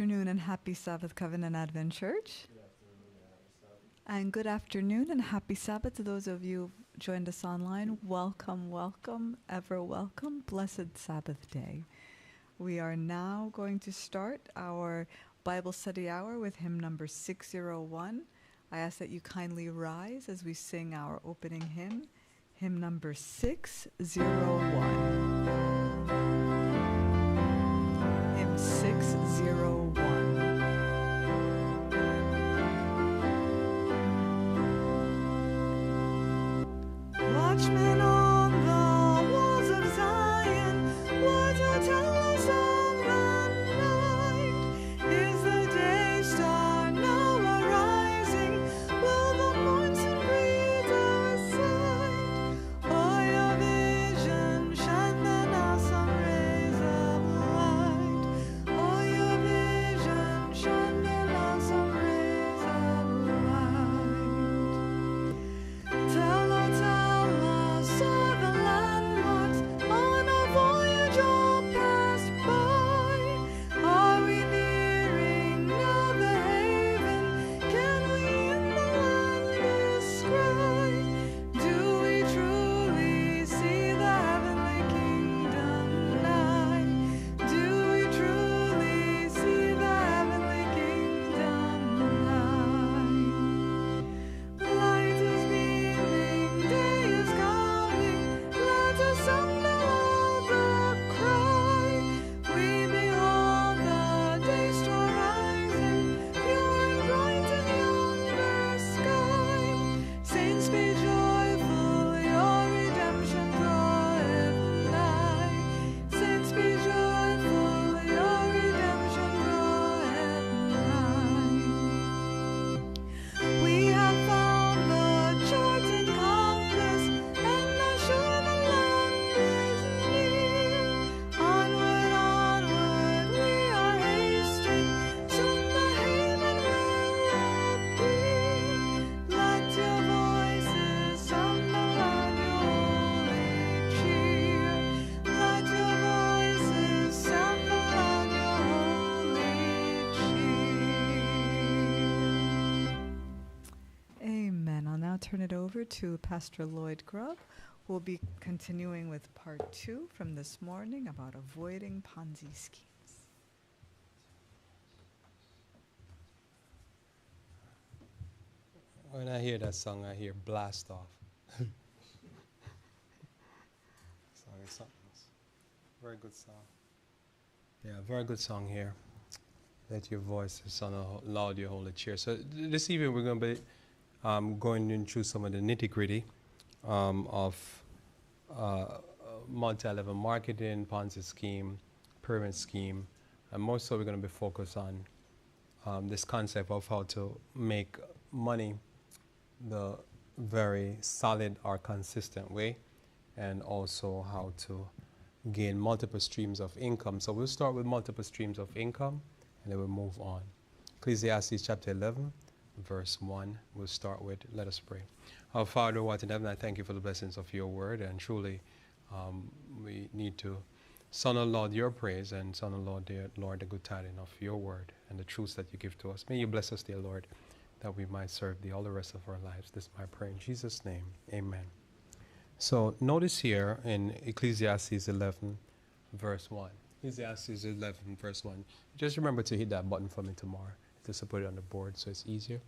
afternoon and happy Sabbath, Covenant Advent Church. And good afternoon and happy Sabbath to those of you who joined us online. Welcome, welcome, ever welcome. Blessed Sabbath day. We are now going to start our Bible study hour with hymn number 601. I ask that you kindly rise as we sing our opening hymn, hymn number 601. Hymn 601. Watchmen on the walls of Zion, what to tell us of the night? Is the day star now arising? Will the morn soon greet our sight? O'er your vision shine then awesome rays of light. O'er your vision shine then awesome rays of light. Tell, oh tell us of the landmarks on our voyage all passed by. Are we nearing now the haven? Can we in the land descry? Do we truly see the heavenly kingdom nigh? Do we truly see the heavenly kingdom nigh? Light is beaming, day is coming, let us sound aloud the cry. We behold the day star rising, pure and bright in yonder sky. Saints, be joyful, your redemption draweth nigh. Saints, be joyful, your redemption draweth nigh. We have found the charting compass, and are sure the land is near. Onward, onward, we are hasting, soon the haven will appear. Let your voices sound aloud your holy cheer. Let your voices sound aloud your holy cheer. Amen. I'll now turn it over to Pastor Lloyd Grubb, who will be continuing with part 2 from this morning about avoiding Ponzi schemes. When I hear that song, I hear blast off. Song is something else. Very good song. Yeah, very good song here. Let your voice sound loud, your holy cheer. So this evening we're going to be going into some of the nitty-gritty of multi-level marketing, Ponzi scheme, pyramid scheme, and more so we're going to be focused on this concept of how to make money the very solid or consistent way, and also how to gain multiple streams of income. So we'll start with multiple streams of income, and then we'll move on. Ecclesiastes chapter 11, verse 1, we'll start with. Let us pray. Our Father who art in heaven, I thank you for the blessings of your word, and truly we need to sound aloud your praise and sound aloud, dear Lord, the good tidings of your word and the truths that you give to us. May you bless us, dear Lord, that we might serve thee all the rest of our lives. This is my prayer in Jesus' name. Amen. So notice here in Ecclesiastes 11, verse 1. Ecclesiastes 11, verse 1. Just remember to hit that button for me tomorrow, just to put it on the board so it's easier.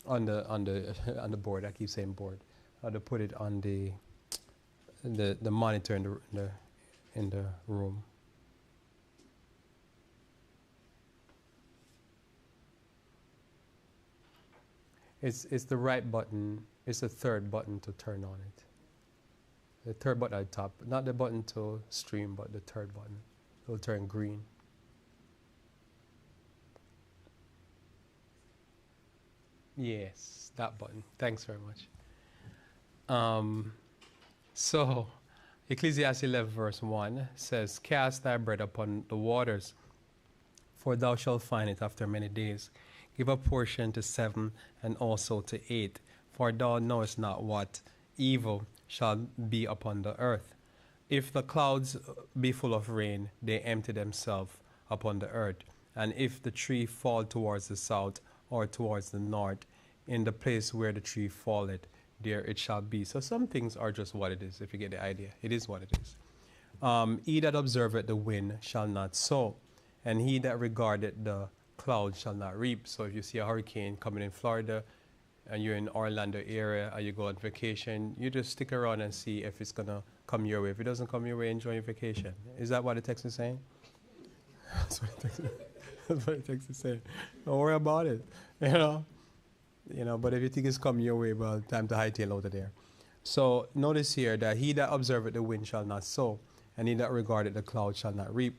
On the board, I keep saying board. To put it on the monitor in the room. It's the right button. It's the third button to turn on it. The third button at the top, not the button to stream, but the third button. It will turn green. Yes, that button. Thanks very much. So, Ecclesiastes 11 verse 1 says, "Cast thy bread upon the waters, for thou shalt find it after many days. Give a portion to 7 and also to 8, for thou knowest not what evil shall be upon the earth. If the clouds be full of rain, they empty themselves upon the earth. And if the tree fall towards the south or towards the north, in the place where the tree falleth, there it shall be. So some things are just what it is, if you get the idea. It is what it is. He that observeth the wind shall not sow, and he that regardeth the cloud shall not reap. So if you see a hurricane coming in Florida, and you're in Orlando area, or you go on vacation, you just stick around and see if it's going to come your way. If it doesn't come your way, enjoy your vacation. Is that what the text is saying? That's what the text is saying. Don't worry about it. But if you think it's coming your way, well, time to hightail out of there. So notice here that he that observeth the wind shall not sow, and he that regardeth the cloud shall not reap.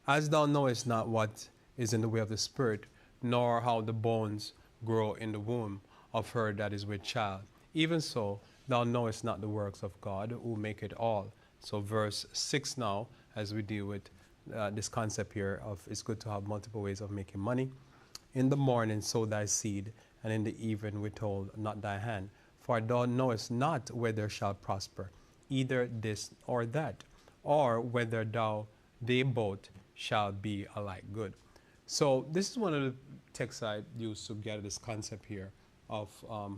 As thou knowest not what is in the way of the Spirit, nor how the bones grow in the womb of her that is with child, even so thou knowest not the works of God, who maketh all. So verse 6 now, as we deal with this concept here of it's good to have multiple ways of making money. In the morning sow thy seed, and in the evening withhold not thy hand. For thou knowest not whether shall prosper, either this or that, or whether they both shall be alike good. So this is one of the texts I used to get this concept here of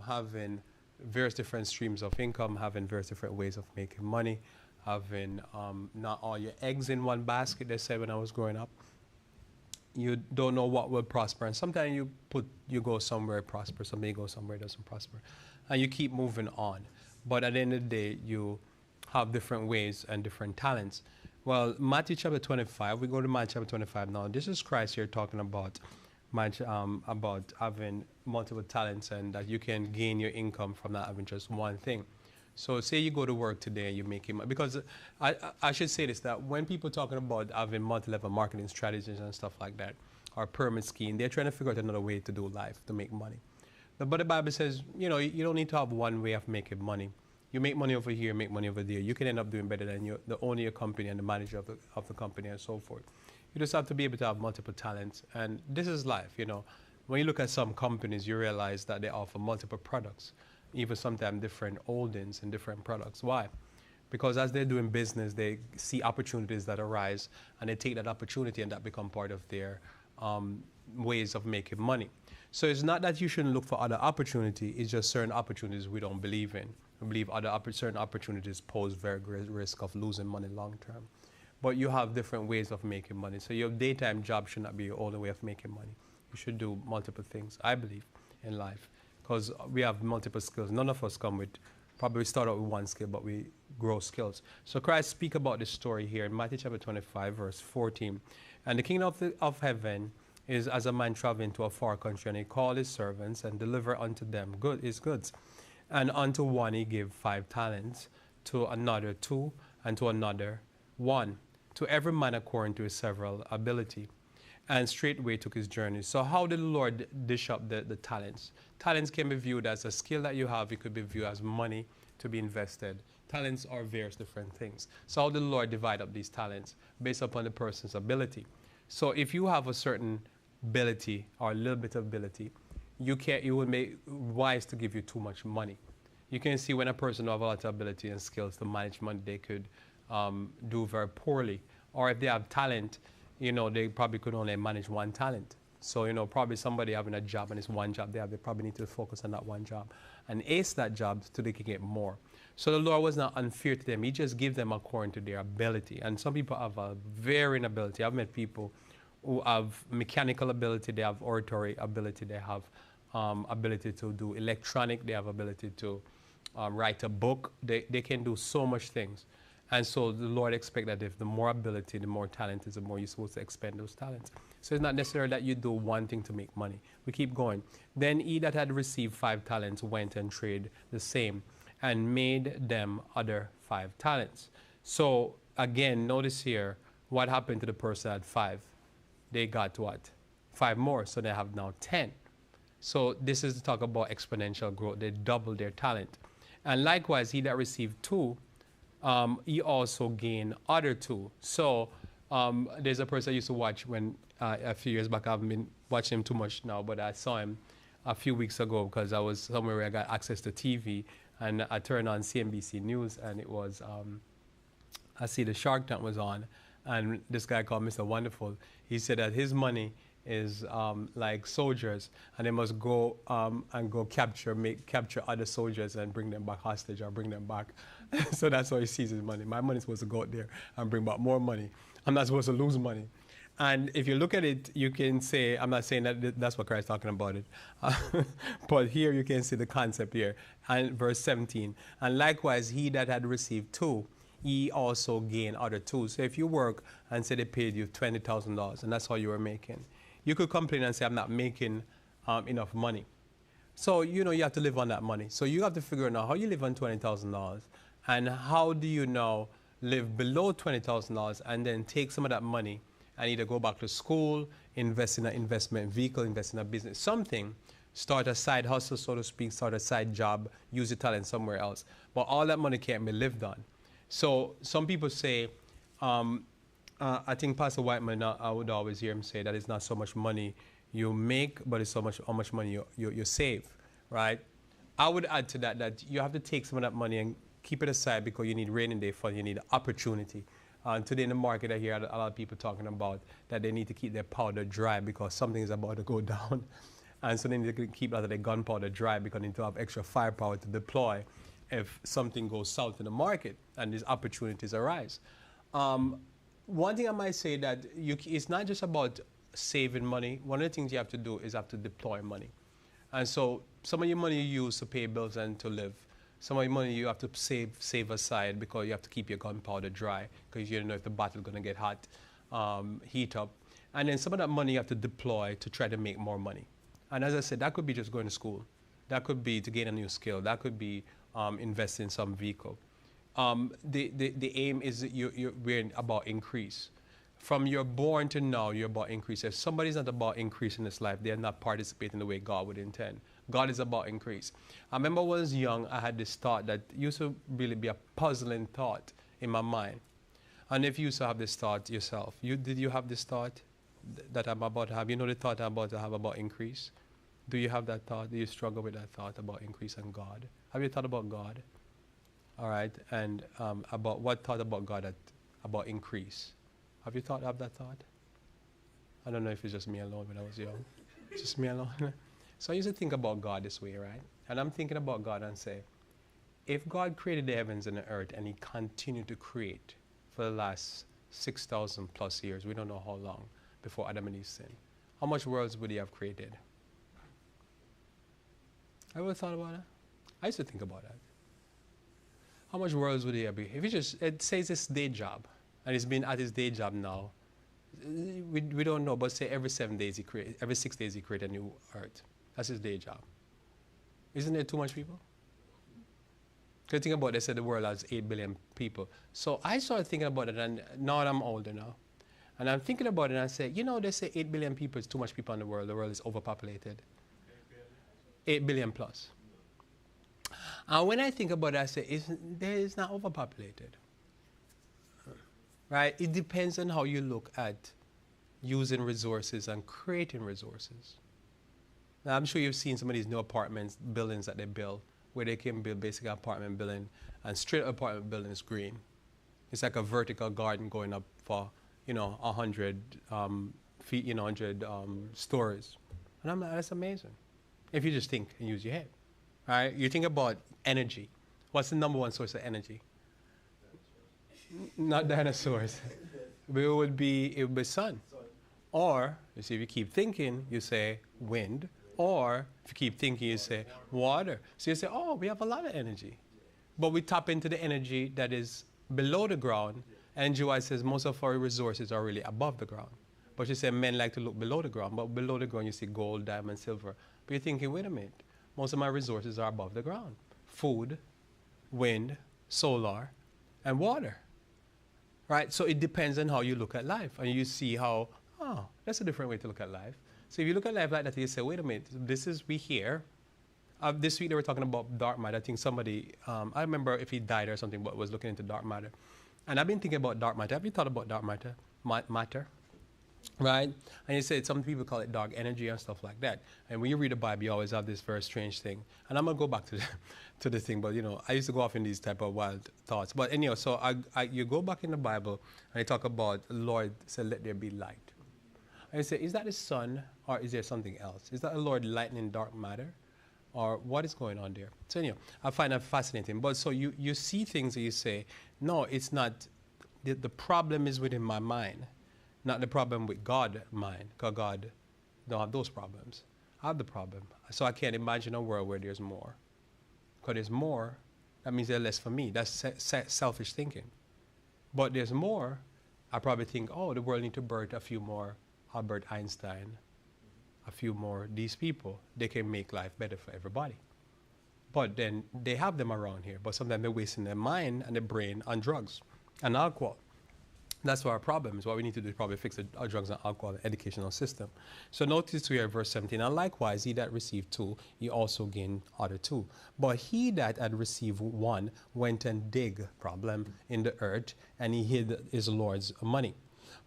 having various different streams of income, having various different ways of making money, having not all your eggs in one basket, they said when I was growing up. You don't know what will prosper, and sometimes you go somewhere it prospers, sometimes you go somewhere it doesn't prosper, and you keep moving on. But at the end of the day, you have different ways and different talents. Well, Matthew chapter 25, we go to Matthew chapter 25 now. This is Christ here talking about having multiple talents, and that you can gain your income from not having just one thing. So say you go to work today and you're making money, because I should say this, that when people talking about having multi-level marketing strategies and stuff like that, or pyramid scheme, they're trying to figure out another way to do life, to make money. But the Bible says, you don't need to have one way of making money. You make money over here, make money over there. You can end up doing better than the owner of your company and the manager of the company and so forth. You just have to be able to have multiple talents. And this is life, When you look at some companies, you realize that they offer multiple products, even sometimes different holdings and different products. Why? Because as they're doing business, they see opportunities that arise, and they take that opportunity, and that become part of their ways of making money. So it's not that you shouldn't look for other opportunity, it's just certain opportunities we don't believe in. We believe certain opportunities pose very great risk of losing money long term. But you have different ways of making money. So your daytime job should not be your only way of making money. You should do multiple things, I believe, in life. Because we have multiple skills. None of us probably start out with one skill, but we grow skills. So Christ speaks about this story here in Matthew chapter 25, verse 14. And the kingdom of heaven is as a man traveling to a far country, and he called his servants and delivered unto them his goods. And unto one he gave 5 talents, to another 2, and to another 1, to every man according to his several ability. And straightway took his journey. So how did the Lord dish up the talents? Talents can be viewed as a skill that you have. It could be viewed as money to be invested. Talents are various different things. So how did the Lord divide up these talents? Based upon the person's ability. So if you have a certain ability or a little bit of ability, it would make wise to give you too much money. You can see when a person has a lot of ability and skills to manage money, they could do very poorly. Or if they have talent, they probably could only manage one talent. So, probably somebody having a job and it's one job they probably need to focus on that one job and ace that job so they can get more. So the Lord was not unfair to them. He just gave them according to their ability. And some people have a varying ability. I've met people who have mechanical ability, they have oratory ability, they have ability to do electronic, they have ability to write a book. They can do so much things. And so the Lord expects that if the more ability, the more talent is, the more you're supposed to expend those talents. So it's not necessarily that you do one thing to make money. We keep going. Then he that had received 5 talents went and traded the same and made them other 5 talents. So again, notice here, what happened to the person at 5? They got what? 5 more, so they have now 10. So this is to talk about exponential growth. They doubled their talent. And likewise, he that received 2, he also gained other 2. So there's a person I used to watch when a few years back. I haven't been watching him too much now, but I saw him a few weeks ago because I was somewhere where I got access to TV, and I turned on CNBC News, and it was, I see the Shark Tank was on, and this guy called Mr. Wonderful. He said that his money is like soldiers, and they must go and go capture other soldiers and bring them back hostage or bring them back. So that's how he sees his money. My money's supposed to go out there and bring back more money. I'm not supposed to lose money. And if you look at it, you can say, I'm not saying that that's what Christ is talking about it, but here you can see the concept here. And verse 17, and likewise he that had received two, he also gained other two. So if you work and say they paid you $20,000 and that's how you were making, you could complain and say, I'm not making enough money. So, you know, you have to live on that money. So you have to figure out now how you live on $20,000 and how do you now live below $20,000 and then take some of that money and either go back to school, invest in an investment vehicle, invest in a business, something, start a side hustle, so to speak, start a side job, use your talent somewhere else. But all that money can't be lived on. So some people say, I think Pastor Whiteman, I would always hear him say that it's not so much money you make, but it's so much how much money you save, right? I would add to that that you have to take some of that money and keep it aside because you need rainy day fund, you need opportunity. Today in the market, I hear a lot of people talking about that they need to keep their powder dry because something is about to go down. And so they need to keep a lot of their gunpowder dry because they need to have extra firepower to deploy if something goes south in the market and these opportunities arise. One thing I might say that it's not just about saving money. One of the things you have to do is have to deploy money. And so some of your money you use to pay bills and to live. Some of your money you have to save aside because you have to keep your gunpowder dry because you don't know if the battle's going to get hot, heat up. And then some of that money you have to deploy to try to make more money. And as I said, that could be just going to school. That could be to gain a new skill. That could be invest in some vehicle. The aim is that we're about increase. From you're born to now, you're about increase. If somebody's not about increase in this life, they're not participating the way God would intend. God is about increase. I remember when I was young, I had this thought that used to really be a puzzling thought in my mind. And if you used to have this thought yourself, did you have this thought that I'm about to have? You know the thought I'm about to have about increase? Do you have that thought? Do you struggle with that thought about increase and God? Have you thought about God? All right, and about what thought about God about increase? Have you thought of that thought? I don't know if it's just me alone when I was young. Just me alone. So I used to think about God this way, right? And I'm thinking about God and say, if God created the heavens and the earth and he continued to create for the last 6,000 plus years, we don't know how long, before Adam and Eve sinned, how much worlds would he have created? Have you ever thought about that? I used to think about that. How much worlds would he have? If it says his day job, and he's been at his day job now, we don't know, but say every 6 days he create a new earth. That's his day job. Isn't there too much people? Because think about it, they said the world has 8 billion people. So I started thinking about it, and now that I'm older now, and I'm thinking about it, and I say, you know, they say 8 billion people is too much people in the world is overpopulated. 8 billion plus. And when I think about it, I say, it's not overpopulated. Right? It depends on how you look at using resources and creating resources. Now, I'm sure you've seen some of these new apartments, buildings that they build, where they can build basic apartment building, and straight apartment building is green. It's like a vertical garden going up for, 100 feet, 100 stories. And I'm like, that's amazing. If you just think and use your head. All right? You think about energy. What's the number one source of energy? Not dinosaurs. It would be sun. Or, you see, if you keep thinking, you say wind. Or, if you keep thinking, you say water. So you say, oh, we have a lot of energy. But we tap into the energy that is below the ground. And Joy says most of our resources are really above the ground. But you say men like to look below the ground. But below the ground, you see gold, diamond, silver. But you're thinking, wait a minute. Most of my resources are above the ground. Food, wind, solar, and water. Right? So it depends on how you look at life. And you see how, that's a different way to look at life. So if you look at life like that, you say, wait a minute, we here. This week they were talking about dark matter. I think somebody, I remember if he died or something, but was looking into dark matter. And I've been thinking about dark matter. Have you thought about dark matter? Matter? Right? And you said some people call it dark energy and stuff like that. And when you read the Bible, you always have this very strange thing. And I'm going to go back to the thing, but I used to go off in these type of wild thoughts. But anyhow, so you go back in the Bible and you talk about Lloyd said, let there be light. And you say, is that the sun, or is there something else? Is that the Lord lightning dark matter? Or what is going on there? So anyway, I find that fascinating. But so you see things and you say, no, it's not, the problem is within my mind, not the problem with God's mind, because God don't have those problems. I have the problem. So I can't imagine a world where there's more. Because there's more, that means there's less for me. That's selfish thinking. But there's more, I probably think, oh, the world needs to birth a few more Albert Einstein, a few more these people. They can make life better for everybody. But then they have them around here. But sometimes they're wasting their mind and their brain on drugs and alcohol. That's what our problem is. What we need to do is probably fix our drugs and alcohol educational system. So notice here, verse 17, and likewise, he that received 2, he also gained other 2. But he that had received 1 went and dig, problem, in the earth, and he hid his Lord's money.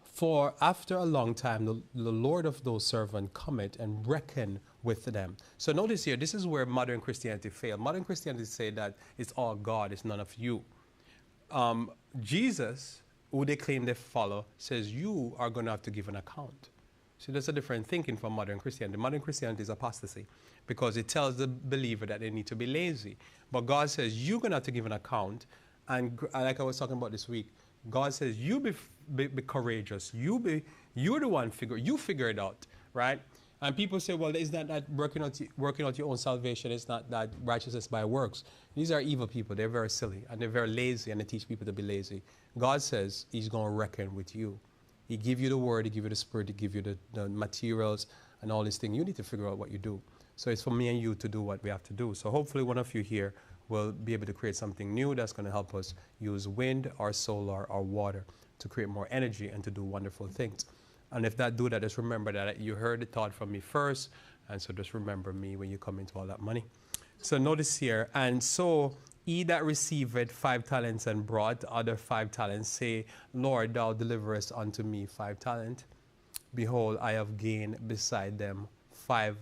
For after a long time, the Lord of those servants cometh and reckon with them. So notice here, this is where modern Christianity failed. Modern Christianity say that it's all God, it's none of you. Jesus, who they claim they follow, says you are going to have to give an account. So there's a different thinking from modern Christianity. Modern Christianity is apostasy because it tells the believer that they need to be lazy. But God says you're going to have to give an account. And like I was talking about this week, God says you be courageous. You're the one figure it out, right? And people say, well, is that working out your own salvation? It's not that righteousness by works. These are evil people. They're very silly and they're very lazy, and they teach people to be lazy. God says he's going to reckon with you. He give you the word, he give you the spirit, he give you the materials and all these things. You need to figure out what you do. So it's for me and you to do what we have to do. So hopefully one of you here will be able to create something new that's going to help us use wind or solar or water to create more energy and to do wonderful things. And if that do that, just remember that you heard the thought from me first. And so just remember me when you come into all that money. So notice here, and so he that received 5 talents and brought the other 5 talents, say, Lord, thou deliverest unto me 5 talents. Behold, I have gained beside them 5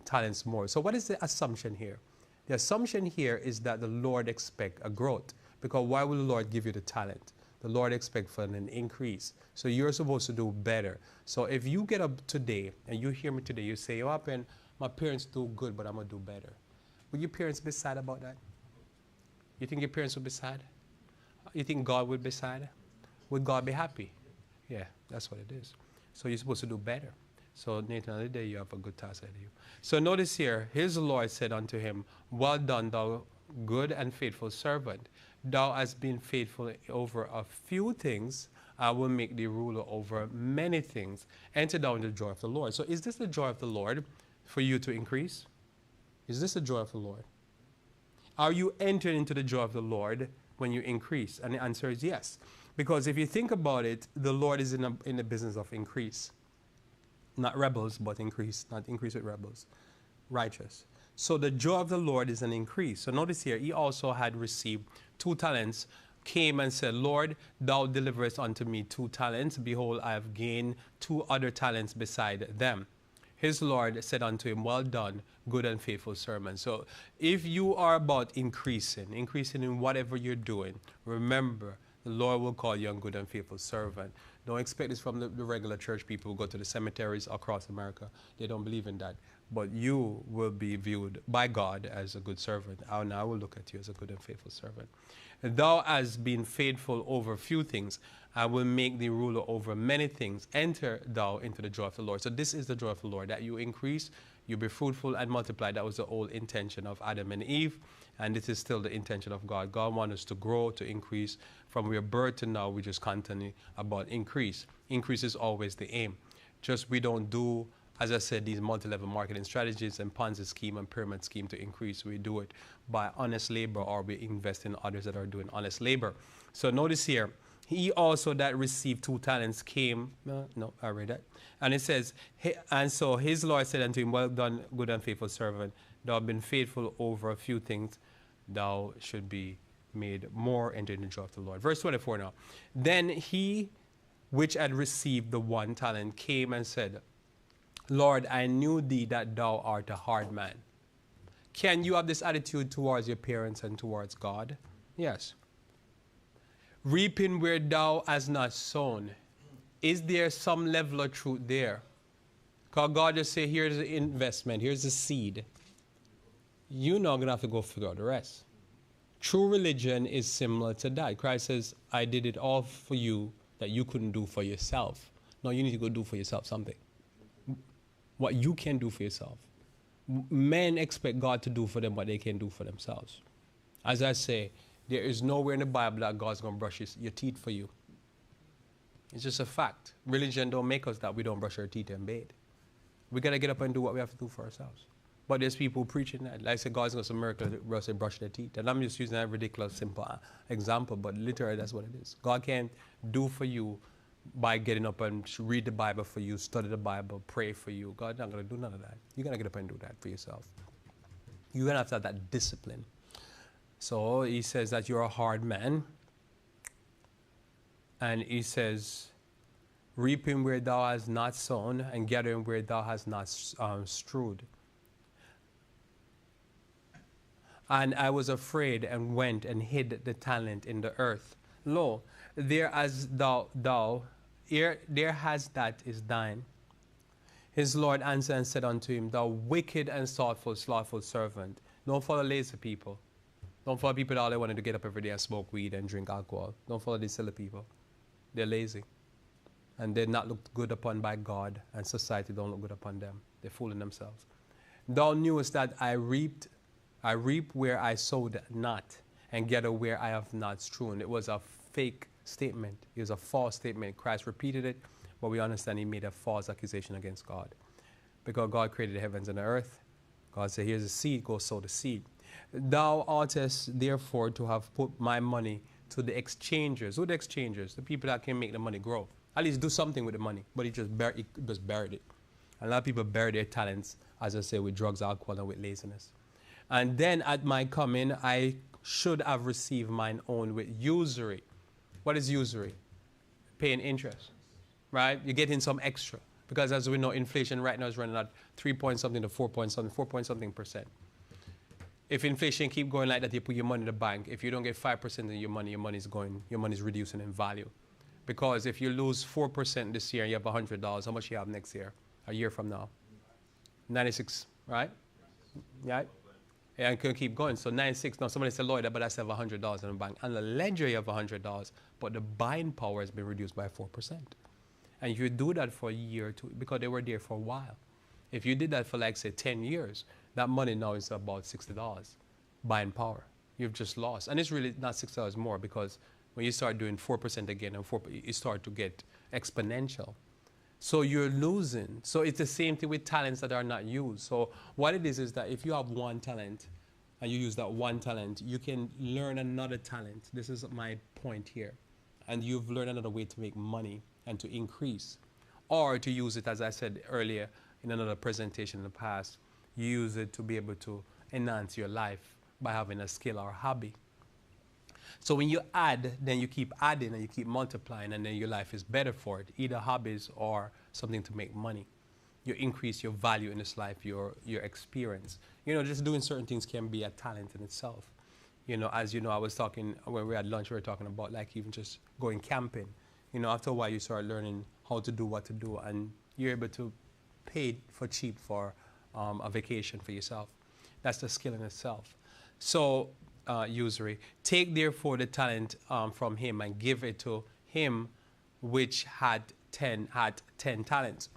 talents more. So what is the assumption here? The assumption here is that the Lord expects a growth. Because why will the Lord give you the talent? The Lord expects for an increase. So you're supposed to do better. So if you get up today and you hear me today, you say, oh, my parents do good, but I'm going to do better. Would your parents be sad about that? You think your parents would be sad? You think God would be sad? Would God be happy? Yeah, that's what it is. So you're supposed to do better. So Nathan, the day you have a good task ahead of you. So notice here, his Lord said unto him, well done, thou good and faithful servant. Thou hast been faithful over a few things, I will make thee ruler over many things. Enter thou in the joy of the Lord. So is this the joy of the Lord for you to increase? Is this the joy of the Lord? Are you entering into the joy of the Lord when you increase? And the answer is yes. Because if you think about it, the Lord is in the business of increase. Not rebels, but increase. Not increase with rebels. Righteous. So the joy of the Lord is an increase. So notice here, he also had received 2 talents, came and said, Lord, thou deliverest unto me 2 talents. Behold, I have gained 2 other talents beside them. His Lord said unto him, well done, good and faithful servant. So if you are about increasing in whatever you're doing, remember, the Lord will call you a good and faithful servant. Don't expect this from the regular church people who go to the cemeteries across America. They don't believe in that. But you will be viewed by God as a good servant. And I will look at you as a good and faithful servant. Thou hast been faithful over few things. I will make thee ruler over many things. Enter thou into the joy of the Lord. So this is the joy of the Lord, that you increase, you be fruitful and multiply. That was the old intention of Adam and Eve. And this is still the intention of God. God wants us to grow, to increase. From we are birth to now, we just continue about increase. Increase is always the aim. Just we don't do, as I said, these multi-level marketing strategies and ponzi scheme and pyramid scheme to increase. We do it by honest labor, or we invest in others that are doing honest labor. So notice here, he also that received 2 talents came, no, I read that. And it says, and so his Lord said unto him, well done, good and faithful servant. Thou hast been faithful over a few things. Thou should be made more into the joy of the Lord. Verse 24 now. Then he which had received the 1 talent came and said, Lord, I knew thee that thou art a hard man. Can you have this attitude towards your parents and towards God? Yes. Reaping where thou hast not sown. Is there some level of truth there? Because God just say, here's the investment, here's the seed. You're not going to have to go figure out the rest. True religion is similar to that. Christ says, I did it all for you that you couldn't do for yourself. No, you need to go do for yourself something. What you can do for yourself. Men expect God to do for them what they can do for themselves. As I say, there is nowhere in the Bible that God's going to brush your teeth for you. It's just a fact. Religion don't make us that we don't brush our teeth in bed. We got to get up and do what we have to do for ourselves. But there's people preaching that. Like I said, God's going to some miracle, they brush their teeth. And I'm just using that ridiculous, simple example, but literally that's what it is. God can't do for you by getting up and read the Bible for you, study the Bible, pray for you. God's not going to do none of that. You're going to get up and do that for yourself. You're going to have to have that discipline. So he says that you're a hard man. And he says, reaping where thou hast not sown and gathering where thou hast not strewed. And I was afraid and went and hid the talent in the earth. Lo, there has that is thine. His Lord answered and said unto him, thou wicked and slothful servant. Don't follow lazy people. Don't follow people that all they want to get up every day and smoke weed and drink alcohol. Don't follow these silly people. They're lazy. And they're not looked good upon by God, and society don't look good upon them. They're fooling themselves. Thou knewest that I reap where I sowed not, and gather where I have not strewn. It was a fake statement. It was a false statement. Christ repeated it, but we understand he made a false accusation against God. Because God created the heavens and the earth. God said, here's the seed, go sow the seed. Thou oughtest therefore to have put my money to the exchangers. Who are the exchangers? The people that can make the money grow. At least do something with the money. But he just buried it. A lot of people bury their talents, as I say, with drugs, alcohol, and with laziness. And then at my coming, I should have received mine own with usury. What is usury? Paying interest, right? You're getting some extra. Because as we know, inflation right now is running at 3 point something to 4 point something percent. If inflation keep going like that, you put your money in the bank. If you don't get 5% of your money is reducing in value. Because if you lose 4% this year and you have $100, how much you have next year? A year from now? 96, right? Yeah. And can keep going. So 96. Now somebody said, Lloyd, but I still have $100 in the bank. On the ledger, you have $100, but the buying power has been reduced by 4%. And if you do that for a year or two, because they were there for a while. If you did that for, like, say, 10 years, that money now is about $60 buying power. You've just lost. And it's really not $6 more, because when you start doing 4% again, and you start to get exponential. So you're losing. So it's the same thing with talents that are not used. So what it is that if you have one talent and you use that one talent, you can learn another talent. This is my point here. And you've learned another way to make money and to increase. Or to use it, as I said earlier in another presentation in the past, you use it to be able to enhance your life by having a skill or a hobby. So when you add, then you keep adding and you keep multiplying, and then your life is better for it, either hobbies or something to make money. You increase your value in this life, your experience. You know, just doing certain things can be a talent in itself. You know, as you know, I was talking, when we had lunch, we were talking about like even just going camping. You know, after a while you start learning how to do what to do, and you're able to pay for cheap for a vacation for yourself. That's the skill in itself. So, usury. Take therefore the talent from him and give it to him which had 10 talents.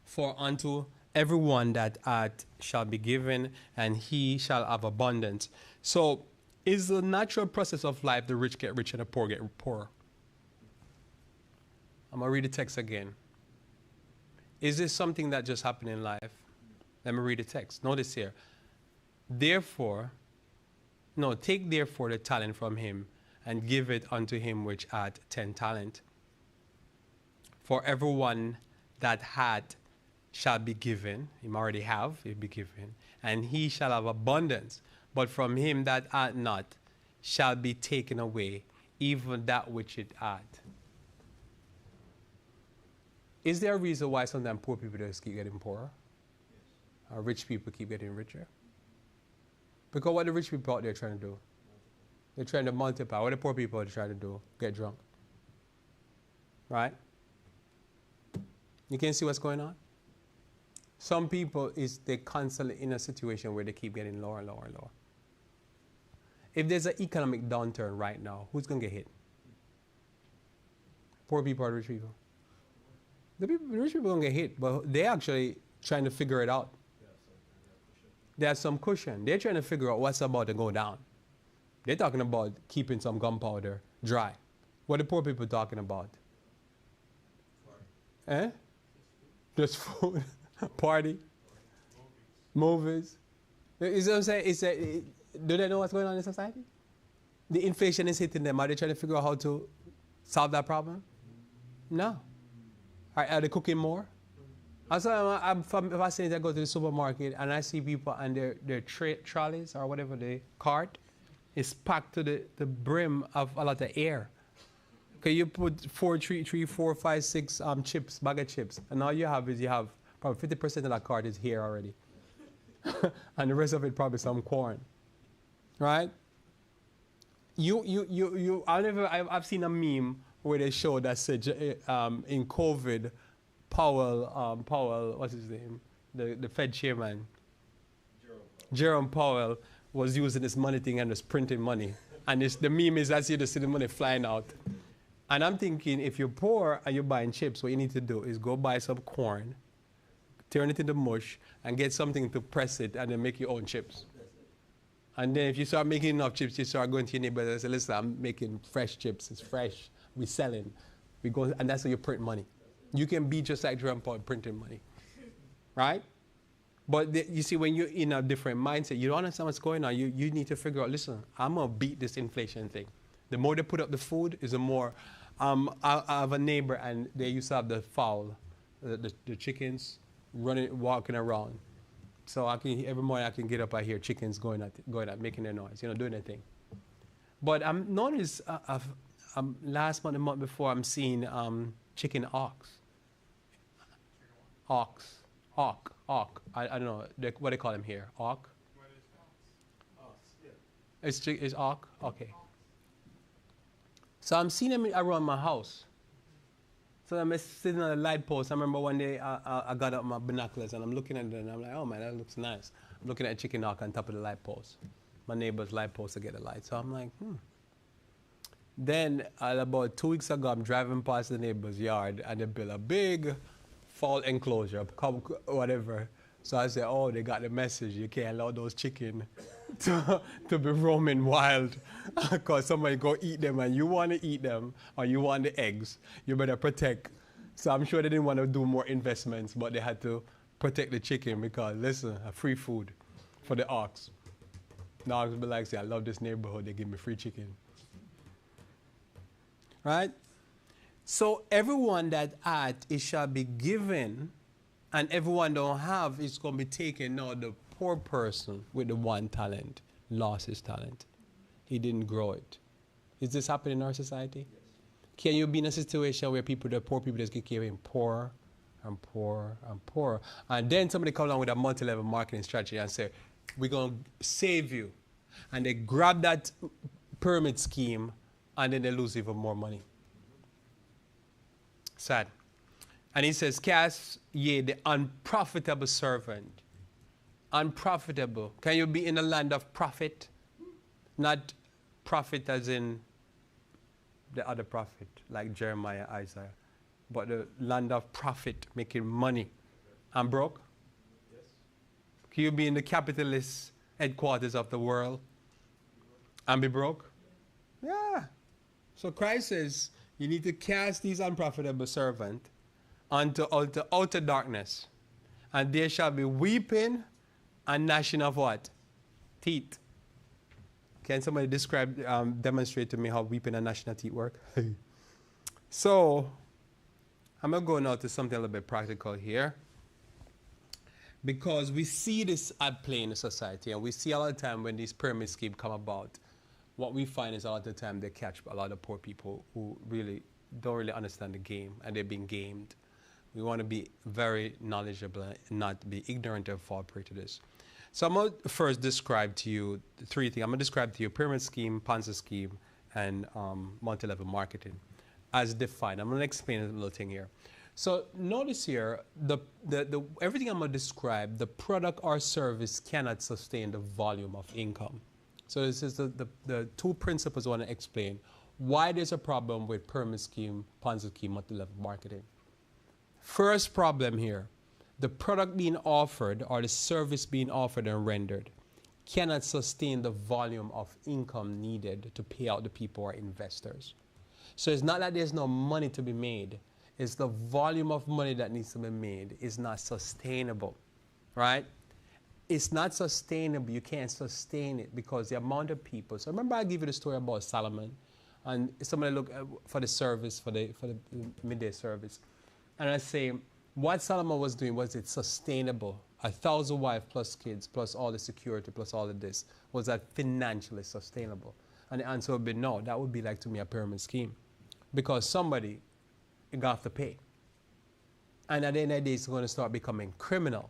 For unto everyone that hath shall be given, and he shall have abundance. So, is the natural process of life the rich get rich and the poor get poorer? I'm going to read the text again. Is this something that just happened in life? Let me read the text. Notice here. Take therefore the talent from him and give it unto him which had 10 talents. For everyone that had shall be given, him already have, he'll be given, and he shall have abundance. But from him that had not shall be taken away, even that which it had. Is there a reason why sometimes poor people just keep getting poorer? Yes. Or rich people keep getting richer? Because what the rich people out there trying to do? They're trying to multiply. What the poor people are trying to do? Get drunk. Right? You can see what's going on? Some people they're constantly in a situation where they keep getting lower and lower and lower. If there's an economic downturn right now, who's going to get hit? Poor people or the rich people? The rich people are going to get hit, but they're actually trying to figure it out. There's some cushion. They're trying to figure out what's about to go down. They're talking about keeping some gunpowder dry. What are the poor people talking about? Eh? Just food, party, movies. You know what I'm saying? Do they know what's going on in society? The inflation is hitting them. Are they trying to figure out how to solve that problem? No. Are they cooking more? Also, I'm fascinated. I go to the supermarket and I see people and their trolleys or whatever they cart is packed to the brim of a lot of air. Okay, you put 3, 4, 5, 6 chips, bag of chips, and all you have probably 50% of that cart is here already, and the rest of it probably some corn, right? I've seen a meme where they show that said in COVID, Powell, what's his name, the Fed chairman, Jerome Powell was using this money thing and was printing money, and the meme is that's you to see the money flying out. And I'm thinking, if you're poor and you're buying chips, what you need to do is go buy some corn, turn it into mush, and get something to press it, and then make your own chips. And then if you start making enough chips, you start going to your neighbors and say, listen, I'm making fresh chips. It's fresh. We're selling. We go, and that's how you print money. You can be just like Jerome Powell printing money, right? But you see, when you're in a different mindset, you don't understand what's going on. You need to figure out, listen, I'm going to beat this inflation thing. The more they put up the food is the more. I have a neighbor, and they used to have the fowl, the chickens, walking around. So every morning I can get up, I hear chickens going out, making their noise, doing their thing. But I'm noticed last month, the month before, I'm seeing chicken hawks. Hawk. I don't know what they call them here. Hawk. It's hawk. Okay. So I'm seeing them around my house. So I'm sitting on a light post. I remember one day I got up my binoculars and I'm looking at it and I'm like, oh man, that looks nice. I'm looking at a chicken hawk on top of the light post. My neighbor's light post to get the light. So I'm like, Then about 2 weeks ago, I'm driving past the neighbor's yard and they built a big fowl enclosure, whatever. So I said, oh, they got the message. You can't allow those chickens to be roaming wild because somebody go eat them and you want to eat them or you want the eggs. You better protect. So I'm sure they didn't want to do more investments, but they had to protect the chicken because, listen, free food for the ox. The ox will be like, say, I love this neighborhood. They give me free chicken. Right? So everyone that hath, it shall be given, and everyone don't have, it's going to be taken. Now the poor person with the 1 talent lost his talent. He didn't grow it. Is this happening in our society? Yes. Can you be in a situation where the poor people just keep getting poorer and poorer and poorer? And then somebody comes along with a multi-level marketing strategy and say, we're going to save you. And they grab that pyramid scheme and then they lose even more money. Sad. And he says, cast ye the unprofitable servant. Unprofitable. Can you be in a land of profit? Not profit as in the other prophet, like Jeremiah, Isaiah, but the land of profit, making money. I'm broke? Yes. Can you be in the capitalist headquarters of the world and be broke? Yeah. So Christ says, you need to cast these unprofitable servants unto outer darkness. And there shall be weeping and gnashing of what? Teeth. Can somebody demonstrate to me how weeping and gnashing of teeth work? So, I'm going to go now to something a little bit practical here. Because we see this at play in the society, and we see a lot of time when these pyramid schemes come about, what we find is a lot of the time they catch a lot of poor people who really don't really understand the game, and they're being gamed. We want to be very knowledgeable and not be ignorant and fall prey to this. So I'm going to first describe to you the 3 things. I'm going to describe to you pyramid scheme, ponzi scheme, and multi-level marketing as defined. I'm going to explain a little thing here. So notice here, everything I'm going to describe, the product or service cannot sustain the volume of income. So this is the two principles I want to explain why there's a problem with pyramid scheme, ponzi scheme, multi-level marketing. First problem here, the product being offered or the service being offered and rendered cannot sustain the volume of income needed to pay out the people or investors. So it's not that there's no money to be made. It's the volume of money that needs to be made is not sustainable, right? It's not sustainable. You can't sustain it because the amount of people. So remember I gave you the story about Solomon, and somebody look for the service, for the midday service, and I say what Solomon was doing, was it sustainable? 1,000 wives plus kids plus all the security plus all of this, was that financially sustainable? And the answer would be no. That would be like to me a pyramid scheme, because somebody got to pay. And at the end of the day, it's going to start becoming criminal.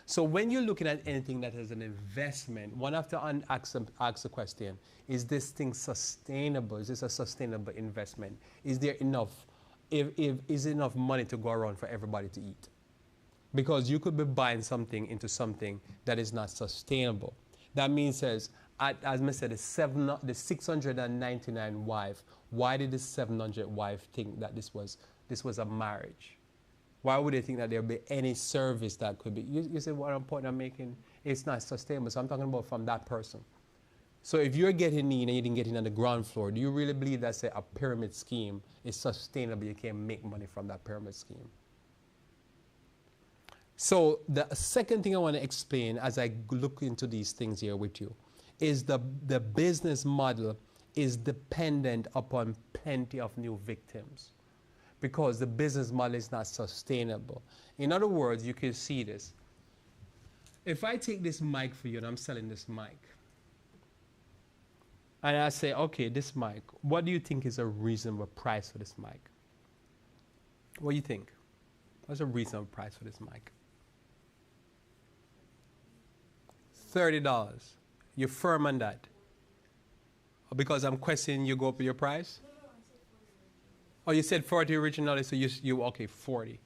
So when you're looking at anything that is an investment, one have to ask the question, is this thing sustainable? Is this a sustainable investment? Is there enough, is enough money to go around for everybody to eat? Because you could be buying something into something that is not sustainable. That means, as I said, the 699 wife, why did the 700 wife think that this was a marriage? Why would they think that there would be any service that could be? You see what point I'm making? It's not sustainable. So I'm talking about from that person. So if you're getting in and you didn't get in on the ground floor, do you really believe that, say, a pyramid scheme is sustainable? You can make money from that pyramid scheme. So the second thing I want to explain as I look into these things here with you is the business model is dependent upon plenty of new victims, because the business model is not sustainable. In other words, you can see this. If I take this mic for you and I'm selling this mic, and I say, okay, this mic, what do you think is a reasonable price for this mic? What do you think? What's a reasonable price for this mic? $30. You're firm on that? Because I'm questioning you go up with your price? Oh, you said 40 originally, so you okay, 40.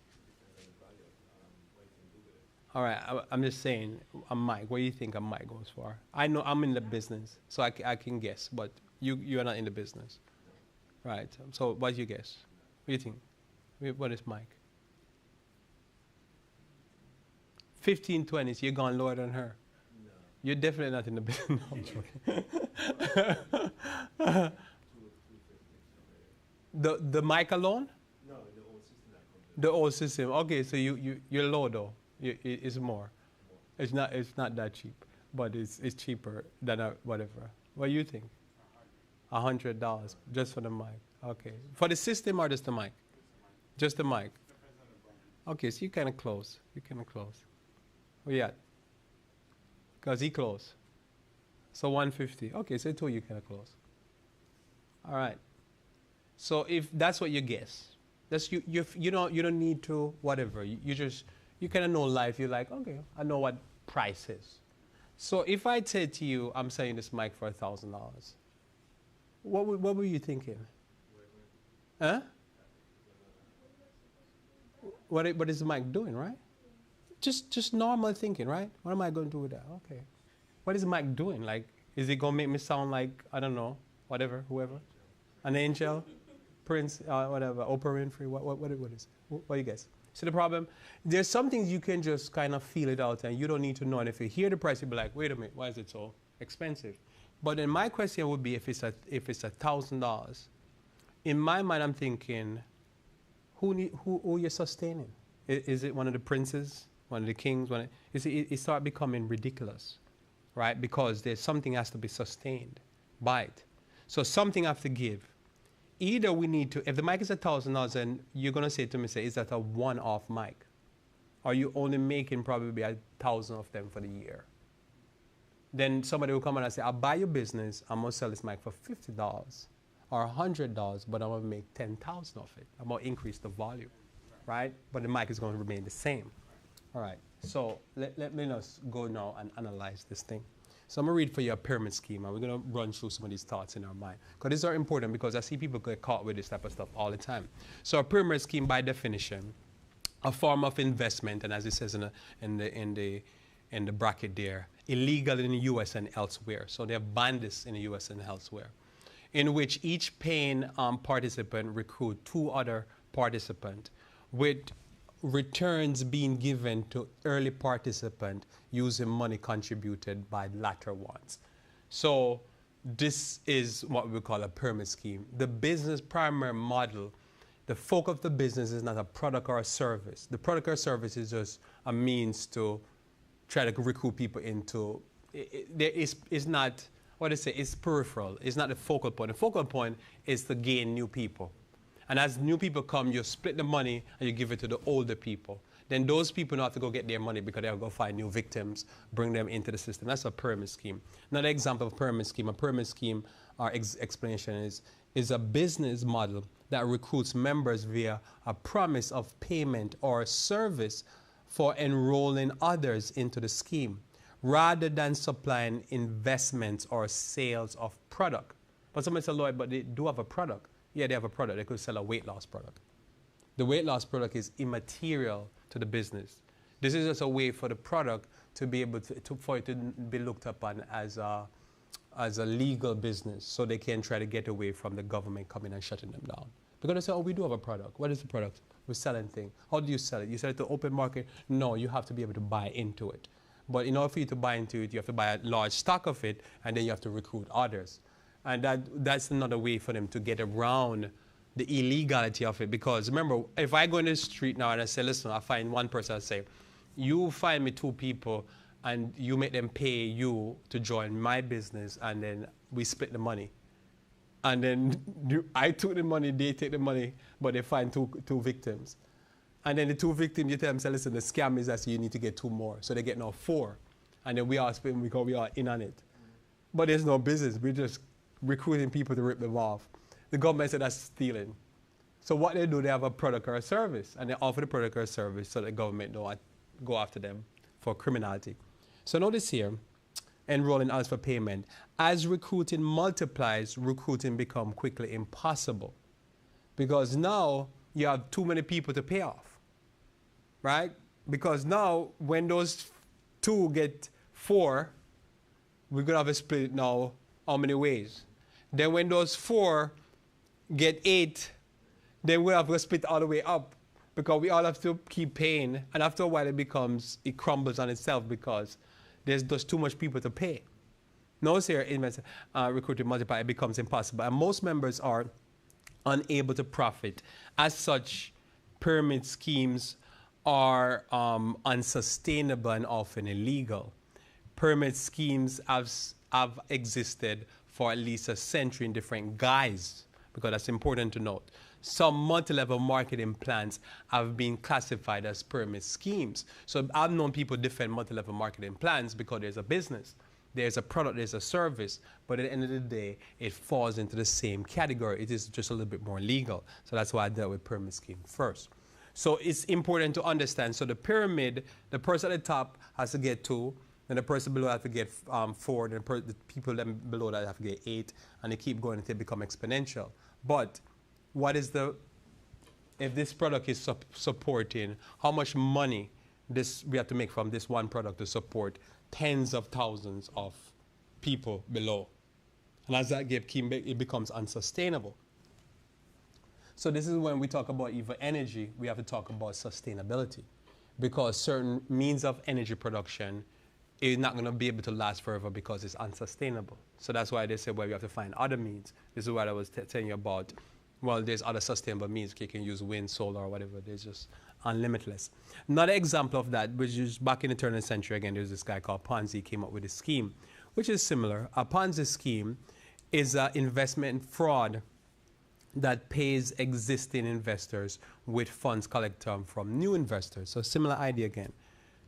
All right, I'm just saying, a mic, what do you think a mic goes for? I know I'm in the business, so I can guess, but you're not in the business. Right, so what do you guess? What do you think? What is mic? 15, 20, so you're gone lower than her. No. You're definitely not in the business. No, I'm joking. The mic alone? No, the old system. The old system. Okay, so you're low though. It's more. It's not that cheap, but it's cheaper than whatever. What do you think? $100 just for the mic. Okay, for the system or just the mic? Just the mic. Okay, so you're kind of close. You're kind of close. Where you at? Because he close. So 150. Okay, so I told you kind of close. All right. So if that's what you guess, that's you don't need to whatever. You kind of know life. You're like, okay, I know what price is. So if I said to you, I'm selling this mic for $1,000, what were you thinking? Huh? What is the mic doing, right? Just normal thinking, right? What am I going to do with that? Okay. What is the mic doing? Like, is it going to make me sound like, I don't know, whatever, whoever? An angel? Prince, whatever, Oprah Winfrey, what is it? What do you guess? See the problem? There's some things you can just kind of feel it out and you don't need to know. And if you hear the price, you'll be like, wait a minute, why is it so expensive? But then my question would be if it's $1,000, in my mind I'm thinking, who you're sustaining? Is it one of the princes, one of the kings? It starts becoming ridiculous, right? Because there's something has to be sustained by it. So something has to give. Either we need to, if the mic is $1,000, then you're going to say to me, is that a one-off mic? Are you only making probably 1,000 of them for the year? Then somebody will come and say, I'll buy your business, I'm going to sell this mic for $50 or $100, but I'm going to make 10,000 of it. I'm going to increase the volume, right? But the mic is going to remain the same. All right, so let me just go now and analyze this thing. So I'm going to read for you a pyramid scheme, and we're going to run through some of these thoughts in our mind. Because these are important, because I see people get caught with this type of stuff all the time. So a pyramid scheme, by definition, a form of investment, and as it says in the bracket there, illegal in the U.S. and elsewhere. So they have banned this in the U.S. and elsewhere, in which each paying participant recruit 2 other participants, with returns being given to early participant using money contributed by latter ones. So this is what we call a pyramid scheme. The business primary model, the focus of the business is not a product or a service. The product or service is just a means to try to recruit people into, it's not, what I say, it's peripheral. It's not the focal point. The focal point is to gain new people. And as new people come, you split the money and you give it to the older people. Then those people don't have to go get their money because they'll go find new victims, bring them into the system. That's a pyramid scheme. Another example of pyramid scheme, a pyramid scheme, our explanation is a business model that recruits members via a promise of payment or service for enrolling others into the scheme, rather than supplying investments or sales of product. But somebody said, Lloyd, but they do have a product. Yeah, they have a product. They could sell a weight loss product. The weight loss product is immaterial to the business. This is just a way for the product to be able for it to be looked upon as a legal business, so they can try to get away from the government coming and shutting them down. Because they say, oh, we do have a product. What is the product? We're selling things. How do you sell it? You sell it to open market? No, you have to be able to buy into it. But in order for you to buy into it, you have to buy a large stock of it, and then you have to recruit others. And that's another way for them to get around the illegality of it. Because remember, if I go in the street now and I say, listen, I find one person, I say, you find me 2 people and you make them pay you to join my business, and then we split the money. And then I took the money, they take the money, but they find two victims. And then the 2 victims, you tell them, say, listen, the scam is that you need to get 2 more. So they get now 4. And then we are spending because we are in on it. But there's no business. We're just recruiting people to rip them off. The government said that's stealing. So what they do, they have a product or a service, and they offer the product or a service so the government don't go after them for criminality. So notice here, enrolling others for payment. As recruiting multiplies, recruiting becomes quickly impossible, because now you have too many people to pay off, right? Because now when those 2 get 4, we're going to have a split now how many ways? Then when those 4 get 8, then we'll have to split all the way up, because we all have to keep paying. And after a while, it crumbles on itself because there's just too much people to pay. Notice here, recruiting multiply, it becomes impossible. And most members are unable to profit. As such, pyramid schemes are unsustainable and often illegal. Pyramid schemes have existed for at least a century in different guise, because that's important to note. Some multi-level marketing plans have been classified as pyramid schemes. So I've known people defend multi-level marketing plans because there's a business, there's a product, there's a service, but at the end of the day, it falls into the same category. It is just a little bit more legal. So that's why I dealt with pyramid scheme first. So it's important to understand. So the pyramid, the person at the top has to get 2, then the person below has to get 4, then the people below that have to get 8, and they keep going until they become exponential. But what is if this product is supporting, how much money we have to make from this one product to support tens of thousands of people below? And as that it becomes unsustainable. So this is when we talk about even energy, we have to talk about sustainability, because certain means of energy production is not going to be able to last forever because it's unsustainable. So that's why they say, well, you have to find other means. This is what I was telling you about. Well, there's other sustainable means. You can use wind, solar, or whatever. There's just unlimitless. Another example of that, which is back in the turn of the century, again, there's this guy called Ponzi came up with a scheme, which is similar. A Ponzi scheme is an investment fraud that pays existing investors with funds collected from new investors. So similar idea again.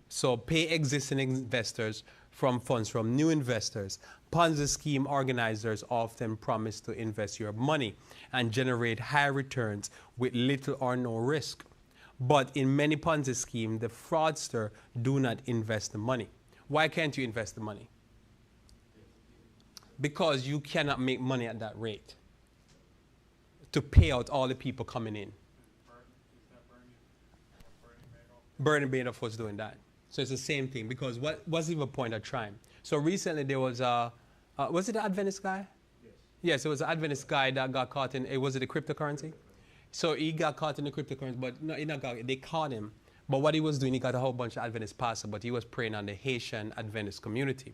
So pay existing investors from funds from new investors. Ponzi scheme organizers often promise to invest your money and generate high returns with little or no risk. But in many Ponzi schemes, the fraudster do not invest the money. Why can't you invest the money? Because you cannot make money at that rate to pay out all the people coming in. Bernie Madoff was doing that. So it's the same thing, because what was even the point of trying? So recently there was was it the Adventist guy? Yes, it was an Adventist guy that got caught in, was it the cryptocurrency? So he got caught in the cryptocurrency, but no, they caught him. But what he was doing, he got a whole bunch of Adventist pastors, but he was preying on the Haitian Adventist community.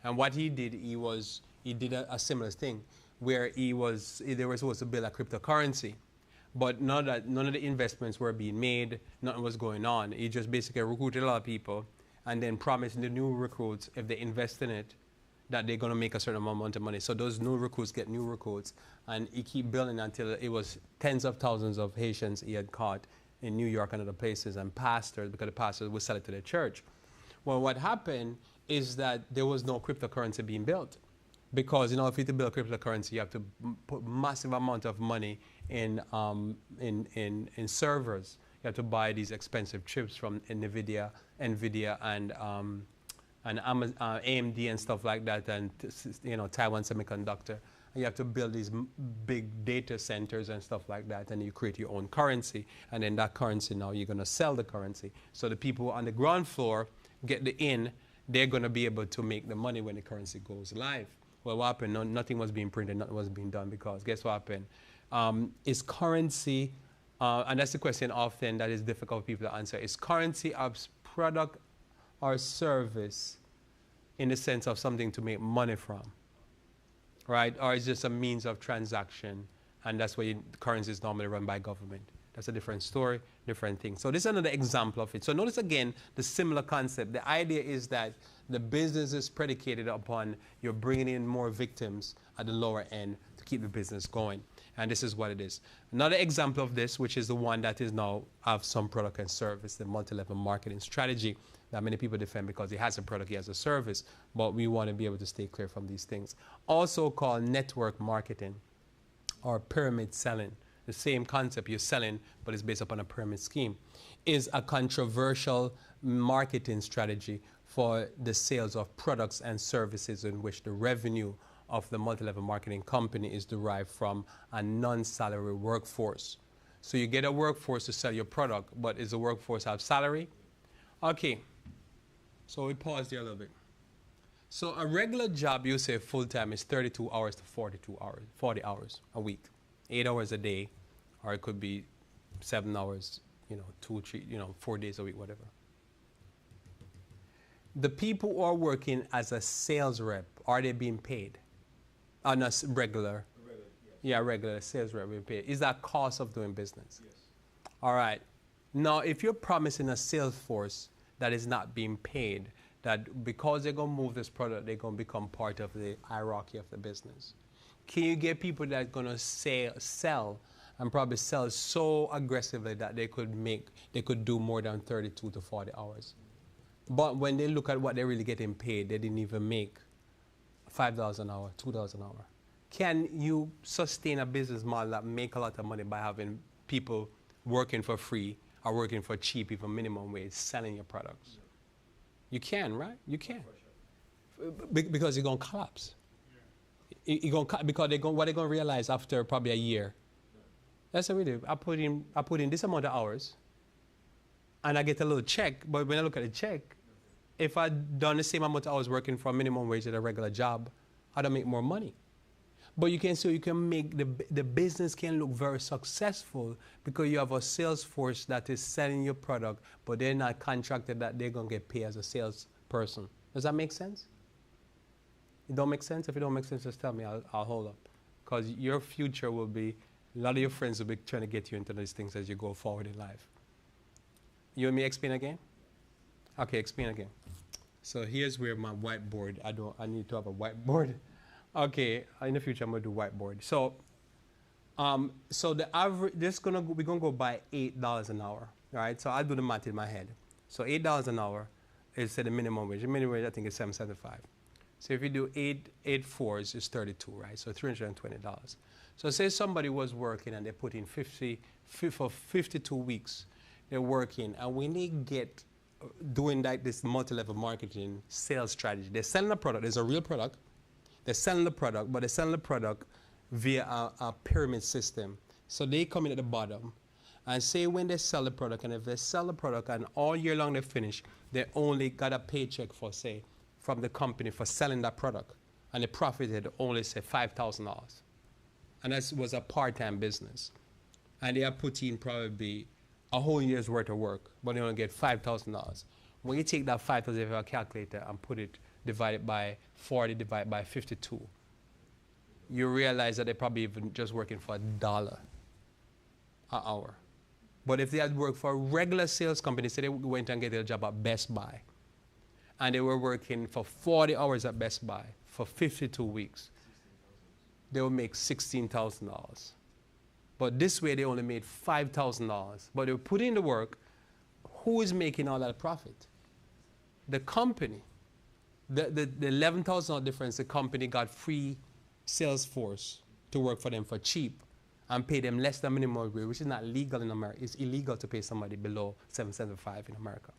And what he did, he did a similar thing, where they were supposed to build a cryptocurrency, but none of the investments were being made, nothing was going on. He just basically recruited a lot of people and then promised the new recruits, if they invest in it, that they're going to make a certain amount of money. So those new recruits get new recruits, and he keep building until it was tens of thousands of Haitians he had caught in New York and other places, and pastors, because the pastors would sell it to their church. Well, what happened is that there was no cryptocurrency being built, because in order for you to build cryptocurrency, you have to put massive amount of money in servers. You have to buy these expensive chips from NVIDIA and Amazon, AMD and stuff like that, and Taiwan Semiconductor. And you have to build these big data centers and stuff like that, and you create your own currency, and then that currency, now you're going to sell the currency. So the people on the ground floor get the in, they're going to be able to make the money when the currency goes live. Well, what happened? No, nothing was being printed, nothing was being done, because guess what happened? Is currency, and that's the question often that is difficult for people to answer, is currency a product or service in the sense of something to make money from, right? Or is just a means of transaction, and that's why currency is normally run by government. That's a different story, different thing. So this is another example of it. So notice again the similar concept. The idea is that the business is predicated upon you're bringing in more victims at the lower end to keep the business going. And this is what it is. Another example of this, which is the one that is now of some product and service, the multi-level marketing strategy that many people defend because he has a product, he has a service, but we want to be able to stay clear from these things. Also called network marketing or pyramid selling. The same concept, you're selling, but it's based upon a pyramid scheme, is a controversial marketing strategy for the sales of products and services in which the revenue of the multi-level marketing company is derived from a non-salary workforce. So you get a workforce to sell your product, but is the workforce have salary? Okay, so we pause there a little bit. So a regular job, you say full-time, is 32 hours to 42 hours, 40 hours a week. 8 hours a day, or it could be 7 hours, 2, 3, 4 days a week, whatever. The people who are working as a sales rep, are they being paid? On a regular? Yes. Yeah, regular sales rep being paid. Is that cost of doing business? Yes. All right. Now, if you're promising a sales force that is not being paid, that because they're going to move this product, they're going to become part of the hierarchy of the business. Can you get people that are going to sell and probably sell so aggressively that they could do more than 32 to 40 hours? But when they look at what they're really getting paid, they didn't even make $5 an hour, $2 an hour. Can you sustain a business model that make a lot of money by having people working for free or working for cheap, even minimum wage, selling your products? You can, right? You can. Because you're going to collapse. Because what they're going to realize after probably a year, that's what we do. I put in this amount of hours, and I get a little check. But when I look at the check, if I'd done the same amount of hours working for a minimum wage at a regular job, I'd make more money. But you can make the business can look very successful because you have a sales force that is selling your product, but they're not contracted that they're going to get paid as a salesperson. Does that make sense? It don't make sense? If it don't make sense, just tell me. I'll hold up. Because your future will be, a lot of your friends will be trying to get you into these things as you go forward in life. You want me to explain again? Okay, explain again. So here's where my whiteboard, I need to have a whiteboard. Okay, in the future I'm going to do whiteboard. So the average, we're going to go by $8 an hour, right? So I'll do the math in my head. So $8 an hour is the minimum wage. The minimum wage I think is $7.75. So if you do 8 fours, it's 32, right? So $320. So say somebody was working and they put in for 52 weeks, they're working, and when they get doing this multi-level marketing sales strategy, they're selling a product, there's a real product, they're selling the product, but they're selling the product via a pyramid system. So they come in at the bottom, And say when they sell the product, and if they sell the product and all year long they finish, they only got a paycheck for, say, from the company for selling that product. And they profited only, say, $5,000. And that was a part-time business. And they are putting probably a whole year's worth of work, but they only get $5,000. When you take that 5,000 if you have a calculator and put it, divided by 40, divided by 52, you realize that they're probably even just working for $1 an hour. But if they had worked for a regular sales company, say they went and get a job at Best Buy, and they were working for 40 hours at Best Buy for 52 weeks, they would make $16,000. But this way they only made $5,000. But they were putting in the work. Who is making all that profit? The company. The $11,000 difference, the company got free sales force to work for them for cheap and pay them less than minimum wage, which is not legal in America. It's illegal to pay somebody below $7.75 in America.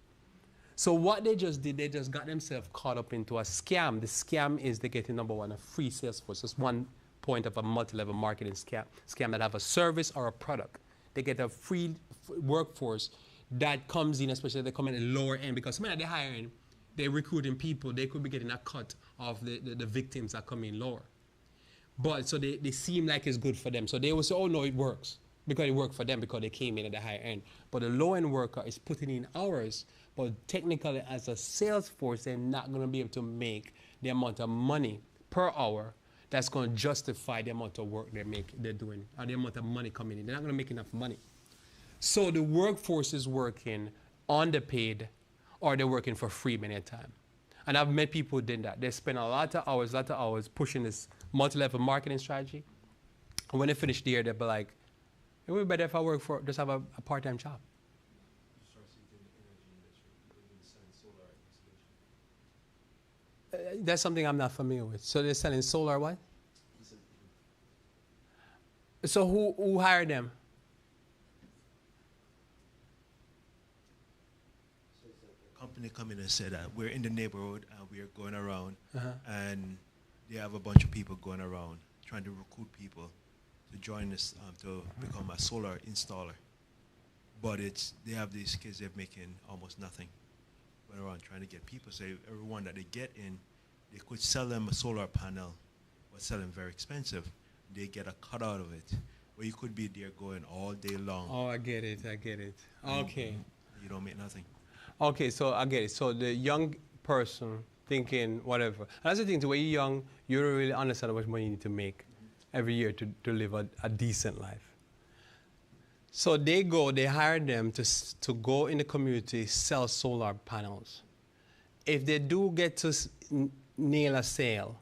So what they just did, they just got themselves caught up into a scam. The scam is they get, number one, a free sales force. That's one point of a multi-level marketing scam that have a service or a product. They get a free workforce that comes in, especially they come in at the lower end, because when they're hiring, they're recruiting people, they could be getting a cut of the victims that come in lower. But so they seem like it's good for them. So they will say, oh no, it works. Because it worked for them because they came in at the higher end. But the low end worker is putting in hours, but technically as a sales force, they're not going to be able to make the amount of money per hour that's going to justify the amount of work they're doing, or the amount of money coming in. They're not going to make enough money. So the workforce is working underpaid, or they're working for free many a time. And I've met people who did that. They spend a lot of hours pushing this multi-level marketing strategy. And when they finish the year, they'll be like, it would be better if I work for, just have a part-time job. That's something I'm not familiar with. So they're selling solar what? So who hired them? So the company come in and said that we're in the neighborhood and we're going around, and they have a bunch of people going around trying to recruit people to join us to become a solar installer. But they have these kids they're making almost nothing. Going around trying to get people. So everyone that they get in, they could sell them a solar panel, but sell them very expensive. They get a cut out of it. Or you could be there going all day long. Oh, I get it. Okay. You don't make nothing. Okay, so I get it. So the young person thinking whatever. And that's the thing, too, when you're young, you don't really understand how much money you need to make every year to live a decent life. So they hire them to go in the community, sell solar panels. If they do get to nail a sale,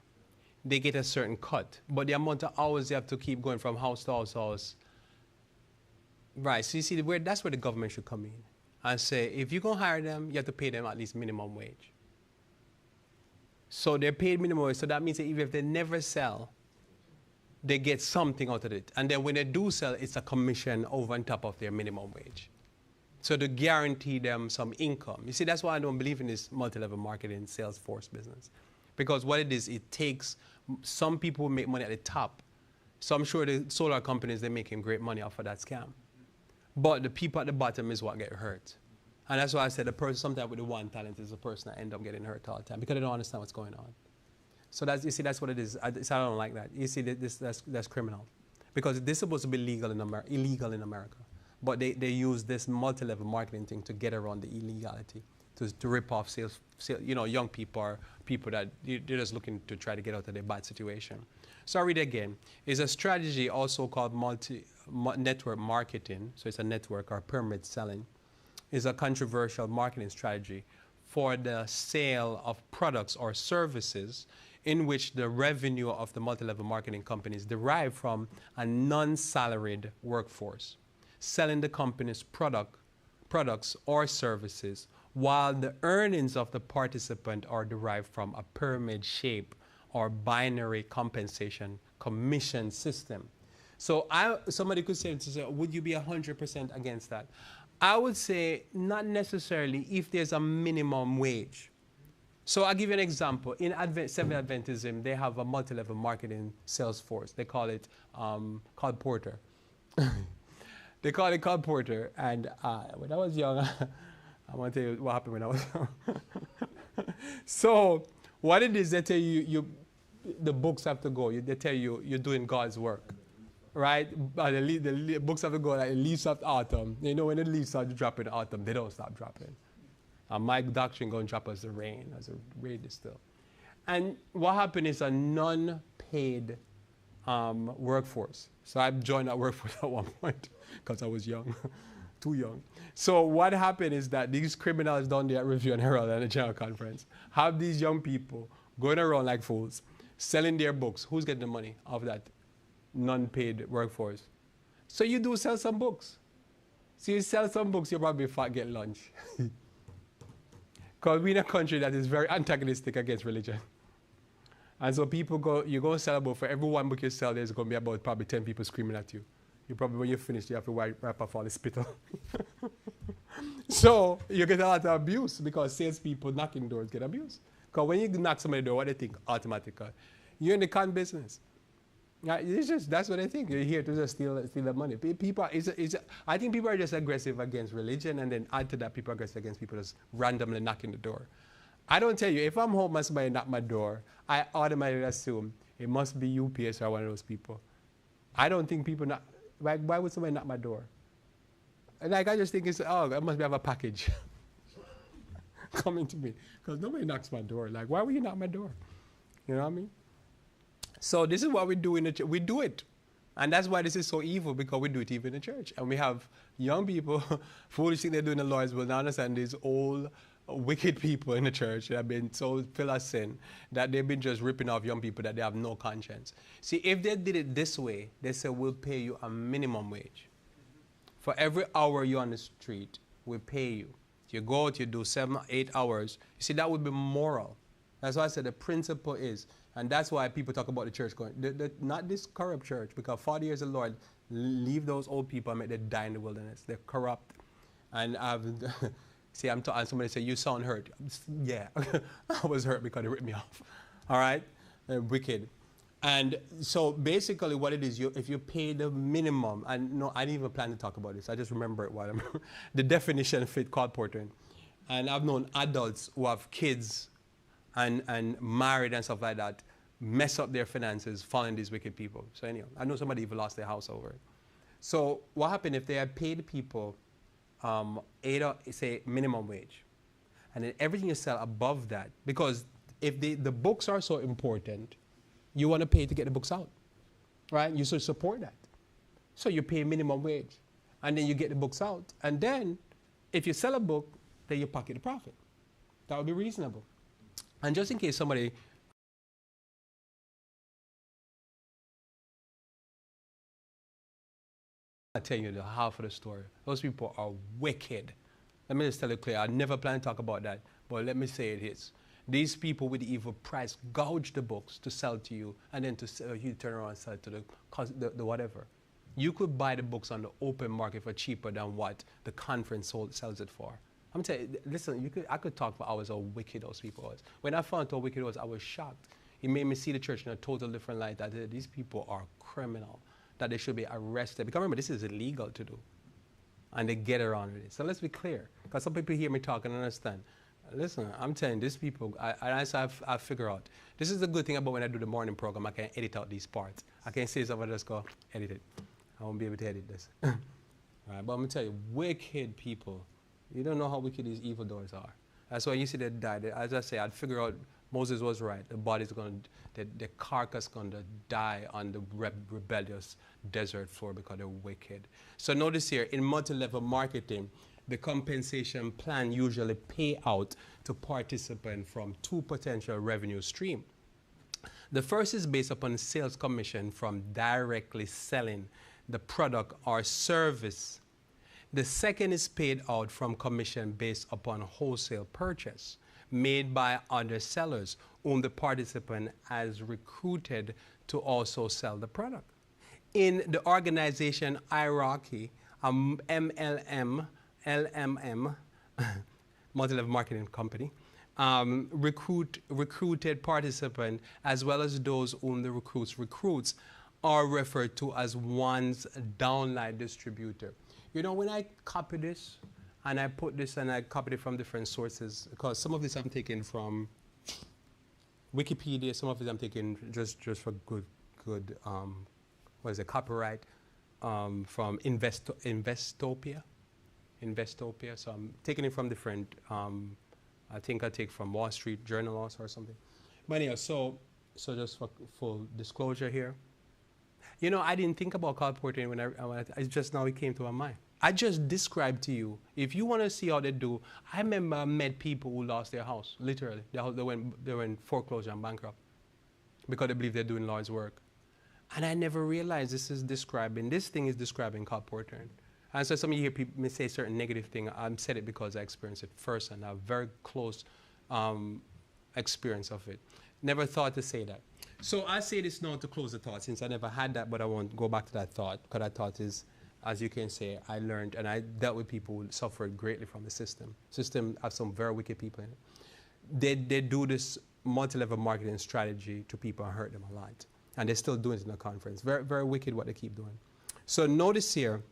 they get a certain cut. But the amount of hours they have to keep going from house to house. Right, so you see, that's where the government should come in and say, if you're going to hire them, you have to pay them at least minimum wage. So they're paid minimum wage, so that means that even if they never sell, they get something out of it. And then when they do sell, it's a commission over on top of their minimum wage. So to guarantee them some income. You see, that's why I don't believe in this multi-level marketing sales force business. Because what it is, it takes, some people make money at the top. So I'm sure the solar companies, they're making great money off of that scam. But the people at the bottom is what get hurt. And that's why I said the person sometimes with the one talent is the person that end up getting hurt all the time because they don't understand what's going on. So that's, you see, that's what it is. I don't like that. You see, that's criminal. Because this is supposed to be illegal in America. But they use this multi-level marketing thing to get around the illegality, to rip off sales, young people or people that they're just looking to try to get out of their bad situation. So I'll read it again. It's a strategy also called network marketing. So it's a network or pyramid selling. It's a controversial marketing strategy for the sale of products or services in which the revenue of the multi-level marketing companies derive from a non-salaried workforce, selling the company's products or services, while the earnings of the participant are derived from a pyramid shape or binary compensation commission system. So somebody could say, would you be 100% against that? I would say not necessarily if there's a minimum wage. So I'll give you an example. In Seventh Adventism, they have a multi-level marketing sales force. They call it called Porter. They call it colporter. And when I was young, I want to tell you what happened when I was young. So what it is, they tell you, the books have to go. They tell you you're doing God's work, right? The books have to go like leaves of autumn. You know, when the leaves start dropping in autumn, they don't stop dropping. My doctrine going to drop as the rain, as a rain is still. And what happened is a non-paid workforce. So I joined that workforce at one point because I was young, too young. So what happened is that these criminals down there at Review and Herald and the General Conference have these young people going around like fools, selling their books. Who's getting the money of that non-paid workforce? So you do sell some books. So you sell some books, you probably get lunch. Because we're in a country that is very antagonistic against religion. And so people go, you go sell a book. For every one book you sell, there's going to be about probably 10 people screaming at you. You probably, when you finish, you have to wipe off all the spittle. So you get a lot of abuse because salespeople knocking doors get abused. Because when you knock somebody's door, what they think automatically? You're in the con business. It's just, that's what they think. You're here to just steal the money. People, I think people are just aggressive against religion, and then add to that, people are aggressive against people just randomly knocking the door. I don't tell you, if I'm home and somebody knock my door, I automatically assume it must be UPS or one of those people. I don't think people knock, like, why would somebody knock my door? Like, I just think it's, oh, I must have a package coming to me. Because nobody knocks my door. Like, why would you knock my door? You know what I mean? So this is what we do in the church. We do it. And that's why this is so evil, because we do it even in the church. And we have young people, foolish thing they're doing in the Lloyd's, will now understand these old, wicked people in the church that have been so full of sin that they've been just ripping off young people that they have no conscience. See, if they did it this way, they say, we'll pay you a minimum wage. For every hour you're on the street, we pay you. If you go out, you do 7 or 8 hours. You see, that would be moral. That's why I said the principle is, and that's why people talk about the church going, not this corrupt church, because 40 years the Lord leave those old people and make them die in the wilderness. They're corrupt. And I've, see, and somebody say, you sound hurt. Yeah, I was hurt because they ripped me off. All right? They're wicked. And so basically what it is, if you pay the minimum, and no, I didn't even plan to talk about this. I just remember it while I'm the definition fit colportering. And I've known adults who have kids and married and stuff like that, mess up their finances following these wicked people. So anyway, I know somebody even lost their house over it. So what happened if they had paid people say minimum wage, and then everything you sell above that, because if the books are so important, you want to pay to get the books out, right? You should support that. So you pay minimum wage, and then you get the books out, and then if you sell a book, then you pocket the profit. That would be reasonable. And just in case somebody I tell you the half of the story. Those people are wicked. Let me just tell you clear. I never plan to talk about that, but let me say it is. These people with the evil price gouge the books to sell to you, and then to sell, you turn around and sell it to the whatever. You could buy the books on the open market for cheaper than what the conference sells it for. I'm telling you, listen, I could talk for hours how wicked those people was. When I found out how wicked it was, I was shocked. It made me see the church in a total different light, that these people are criminal, that they should be arrested. Because remember, this is illegal to do. And they get around with it. So let's be clear. Because some people hear me talk and understand. Listen, I'm telling these people, I figure out. This is the good thing about when I do the morning program, I can edit out these parts. I can say something, just go, edit it. I won't be able to edit this. All right, but I'm going to tell you, wicked people, you don't know how wicked these evildoers are. That's why you see they die. As I say, I'd figure out Moses was right. The body's going to, the carcass going to die on the rebellious desert floor because they're wicked. So notice here, in multi-level marketing, the compensation plan usually pay out to participants from 2 potential revenue streams. The first is based upon sales commission from directly selling the product or service. The second is paid out from commission based upon wholesale purchase made by other sellers whom the participant has recruited to also sell the product. In the organization hierarchy, MLM, multi-level marketing company, recruited participant as well as those whom the recruits are referred to as one's downline distributor. You know, when I copy this, and I put this and I copied it from different sources, because some of this I'm taking from Wikipedia, some of it I'm taking just for good what is it, copyright, from Investopia. So I'm taking it from different, I think I take from Wall Street Journal also or something. But anyway, so just for full disclosure here, you know, I didn't think about colporting when I just now it came to my mind. I just described to you, if you want to see how they do, I remember I met people who lost their house, literally. They were in foreclosure and bankrupt because they believe they're doing Lord's work. And I never realized this thing is describing colporting. And so some of you hear people may say certain negative thing. I'm said it because I experienced it first and I have very close experience of it. Never thought to say that. So I say this now to close the thought, since I never had that, but I won't go back to that thought, because that thought is, as you can say, I learned and I dealt with people who suffered greatly from the system. System have some very wicked people in it. They do this multi-level marketing strategy to people and hurt them a lot. And they're still doing it in the conference. Very, very wicked what they keep doing. So notice here,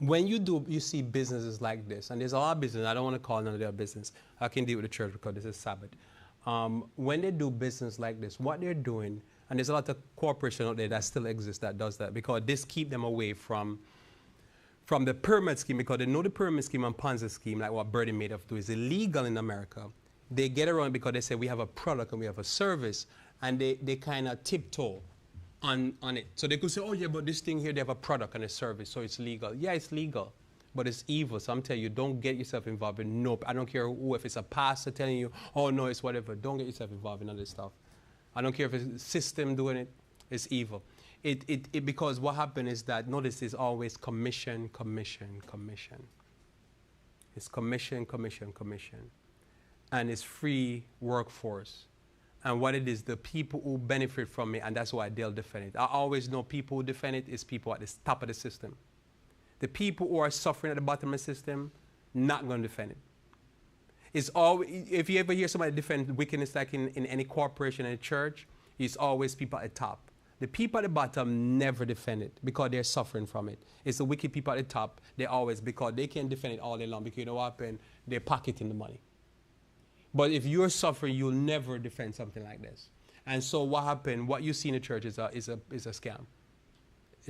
when you see businesses like this, and there's a lot of business, I don't want to call none of their business. I can deal with the church because this is Sabbath. When they do business like this, what they're doing, and there's a lot of corporation out there that still exists that does that, because this keep them away from the pyramid scheme, because they know the pyramid scheme and ponzi scheme, like what Birdie Madoff do, is illegal in America. They get around because they say we have a product and we have a service, and they kind of tiptoe on it. So they could say, oh yeah, but this thing here, they have a product and a service, so it's legal. Yeah, it's legal, but it's evil. So I'm telling you, don't get yourself involved in, nope. I don't care who, if it's a pastor telling you, oh no, it's whatever. Don't get yourself involved in all this stuff. I don't care if it's a system doing it, it's evil. Because what happened is that, notice, it's always commission, commission, commission. It's commission, commission, commission. And it's free workforce. And what it is, the people who benefit from it, and that's why they'll defend it. I always know people who defend it is people at the top of the system. The people who are suffering at the bottom of the system, not going to defend it. It's always, if you ever hear somebody defend wickedness like in any corporation and church, it's always people at the top. The people at the bottom never defend it because they're suffering from it. It's the wicked people at the top, they always, because they can't defend it all day long, because you know what happened? They're pocketing the money. But if you're suffering, you'll never defend something like this. And so what happened, what you see in the church is a scam.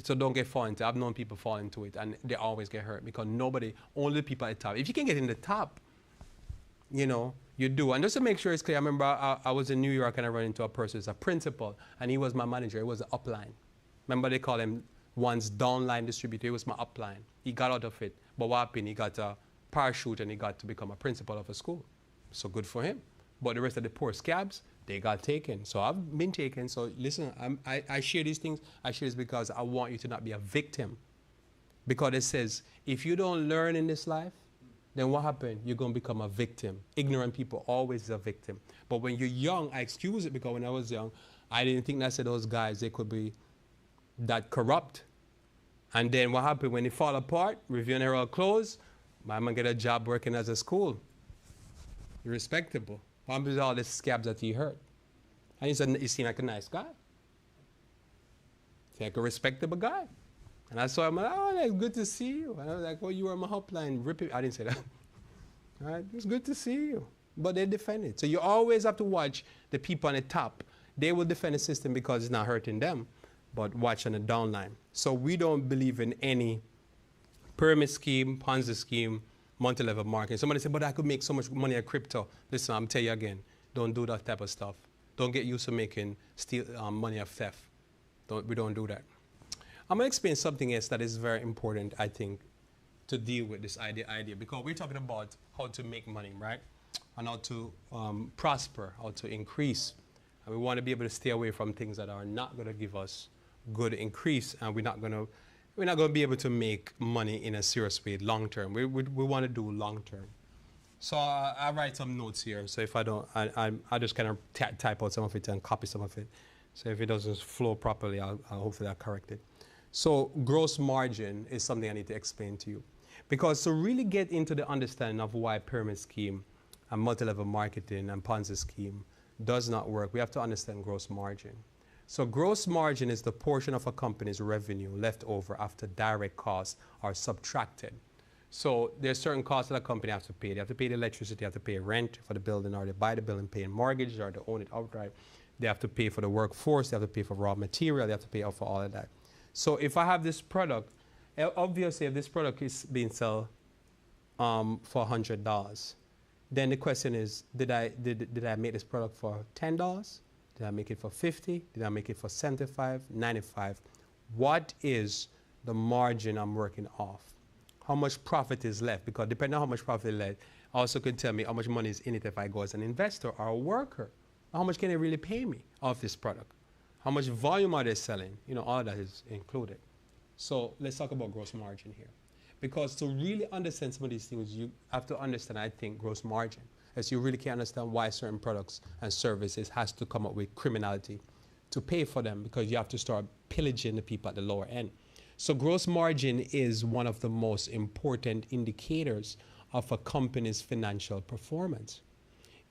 So don't get fall into it. I've known people fall into it, and they always get hurt because nobody, only the people at the top. If you can get in the top, you know, you do. And just to make sure it's clear, I remember I was in New York and I ran into a person, a principal, and he was my manager. He was the upline. Remember they call him one's downline distributor. He was my upline. He got out of it. But what happened? He got a parachute and he got to become a principal of a school. So good for him. But the rest of the poor scabs, they got taken. So I've been taken. So listen, I share these things. I share this because I want you to not be a victim. Because it says, if you don't learn in this life, then what happened? You're going to become a victim. Ignorant people always is a victim. But when you're young, I excuse it because when I was young, I didn't think that those guys, they could be that corrupt. And then what happened? When they fall apart, reviewing their old clothes, my man get a job working as a school. Respectable. What with all the scabs that he hurt? And he seemed like a nice guy. He's like a respectable guy. And I saw him, like, oh, it's good to see you. And I was like, oh, you were on my hotline. Rip it. I didn't say that. All right, it's good to see you. But they defend it. So you always have to watch the people on the top. They will defend the system because it's not hurting them, but watch on the downline. So we don't believe in any pyramid scheme, Ponzi scheme, multi-level marketing. Somebody said, but I could make so much money at crypto. Listen, I'm telling you again, don't do that type of stuff. Don't get used to making money of theft. We don't do that. I'm going to explain something else that is very important, I think, to deal with this idea, because we're talking about how to make money, right? And how to prosper, how to increase. And we want to be able to stay away from things that are not going to give us good increase, and we're not going to be able to make money in a serious way long term. We want to do long term. So I write some notes here. So if I don't, I just kind of type out some of it and copy some of it. So if it doesn't flow properly, hopefully I'll correct it. So gross margin is something I need to explain to you. Because to really get into the understanding of why pyramid scheme and multi-level marketing and Ponzi scheme does not work, we have to understand gross margin. So gross margin is the portion of a company's revenue left over after direct costs are subtracted. So there's certain costs that a company has to pay. They have to pay the electricity, they have to pay rent for the building, or they buy the building, pay a mortgage, or they own it outright. They have to pay for the workforce, they have to pay for raw material, they have to pay for all of that. So if I have this product, obviously if this product is being sold for $100, then the question is, did I make this product for $10? Did I make it for 50? Did I make it for 75, 95? What is the margin I'm working off? How much profit is left? Because depending on how much profit is left, also could tell me how much money is in it if I go as an investor or a worker. How much can they really pay me off this product? How much volume are they selling? You know, all of that is included. So let's talk about gross margin here. Because to really understand some of these things, you have to understand, I think, gross margin. As you really can't understand why certain products and services has to come up with criminality to pay for them, because you have to start pillaging the people at the lower end. So gross margin is one of the most important indicators of a company's financial performance.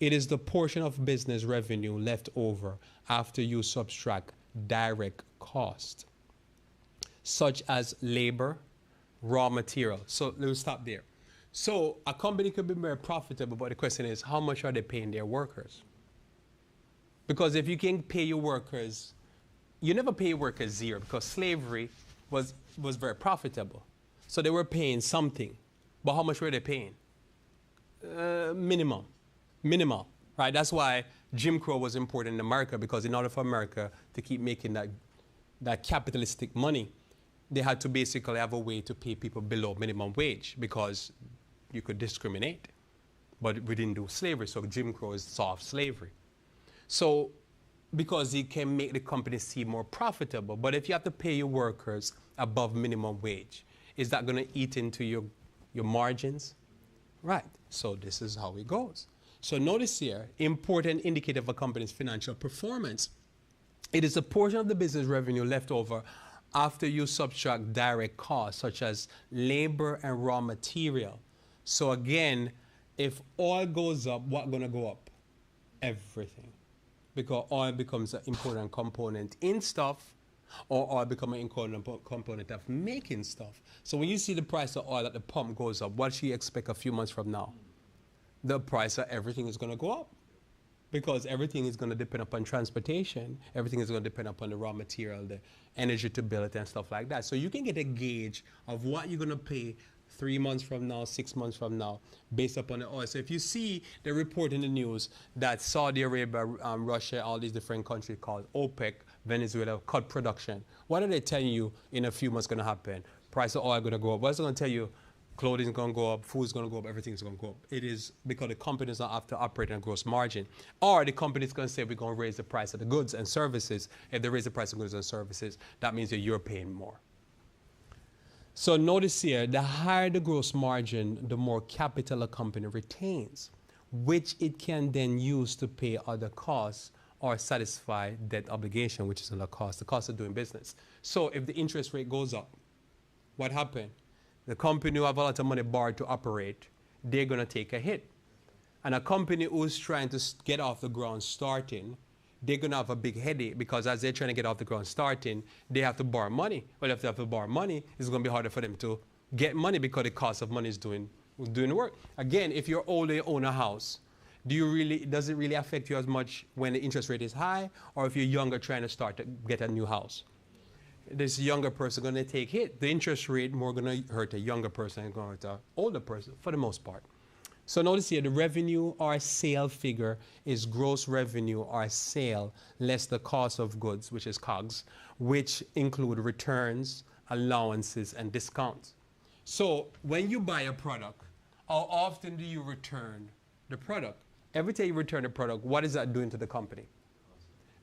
It is the portion of business revenue left over after you subtract direct cost, such as labor, raw material. So let's stop there. So a company could be very profitable, but the question is, how much are they paying their workers? Because if you can pay your workers, you never pay your workers zero, because slavery was very profitable. So they were paying something. But how much were they paying? Minimal, right? That's why Jim Crow was important in America, because in order for America to keep making that capitalistic money, they had to basically have a way to pay people below minimum wage, because you could discriminate. But we didn't do slavery, so Jim Crow is soft slavery. So because it can make the company seem more profitable. But if you have to pay your workers above minimum wage, is that going to eat into your margins? Right. So this is how it goes. So notice here, important indicator of a company's financial performance. It is a portion of the business revenue left over after you subtract direct costs, such as labor and raw material. So again, if oil goes up, what's going to go up? Everything. Because oil becomes an important component in stuff, or oil becomes an important component of making stuff. So when you see the price of oil at the pump goes up, what do you expect a few months from now? The price of everything is going to go up, because everything is going to depend upon transportation. Everything is going to depend upon the raw material, the energy to build it, and stuff like that. So you can get a gauge of what you're going to pay 3 months from now, 6 months from now, based upon the oil. So if you see the report in the news that Saudi Arabia, Russia, all these different countries called OPEC, Venezuela, cut production, what are they telling you in a few months going to happen? Price of oil going to go up. What's it going to tell you? Clothing is going to go up, food is going to go up, everything is going to go up. It is because the companies don't have to operate on a gross margin. Or the company is going to say, we're going to raise the price of the goods and services. If they raise the price of goods and services, that means that you're paying more. So notice here, the higher the gross margin, the more capital a company retains, which it can then use to pay other costs or satisfy debt obligation, which is another cost, the cost of doing business. So if the interest rate goes up, what happened? The company who have a lot of money borrowed to operate, they're going to take a hit. And a company who's trying to get off the ground starting, they're going to have a big headache, because as they're trying to get off the ground starting, they have to borrow money. Well, if they have to borrow money, it's going to be harder for them to get money, because the cost of money is doing the work. Again, if you're older, you own a house, does it really affect you as much when the interest rate is high, or if you're younger trying to start to get a new house? This younger person going to take hit. The interest rate more going to hurt a younger person than going to hurt an older person for the most part. So notice here, the revenue or sale figure is gross revenue or sale less the cost of goods, which is COGS, which include returns, allowances, and discounts. So when you buy a product, how often do you return the product? Every time you return the product, what is that doing to the company?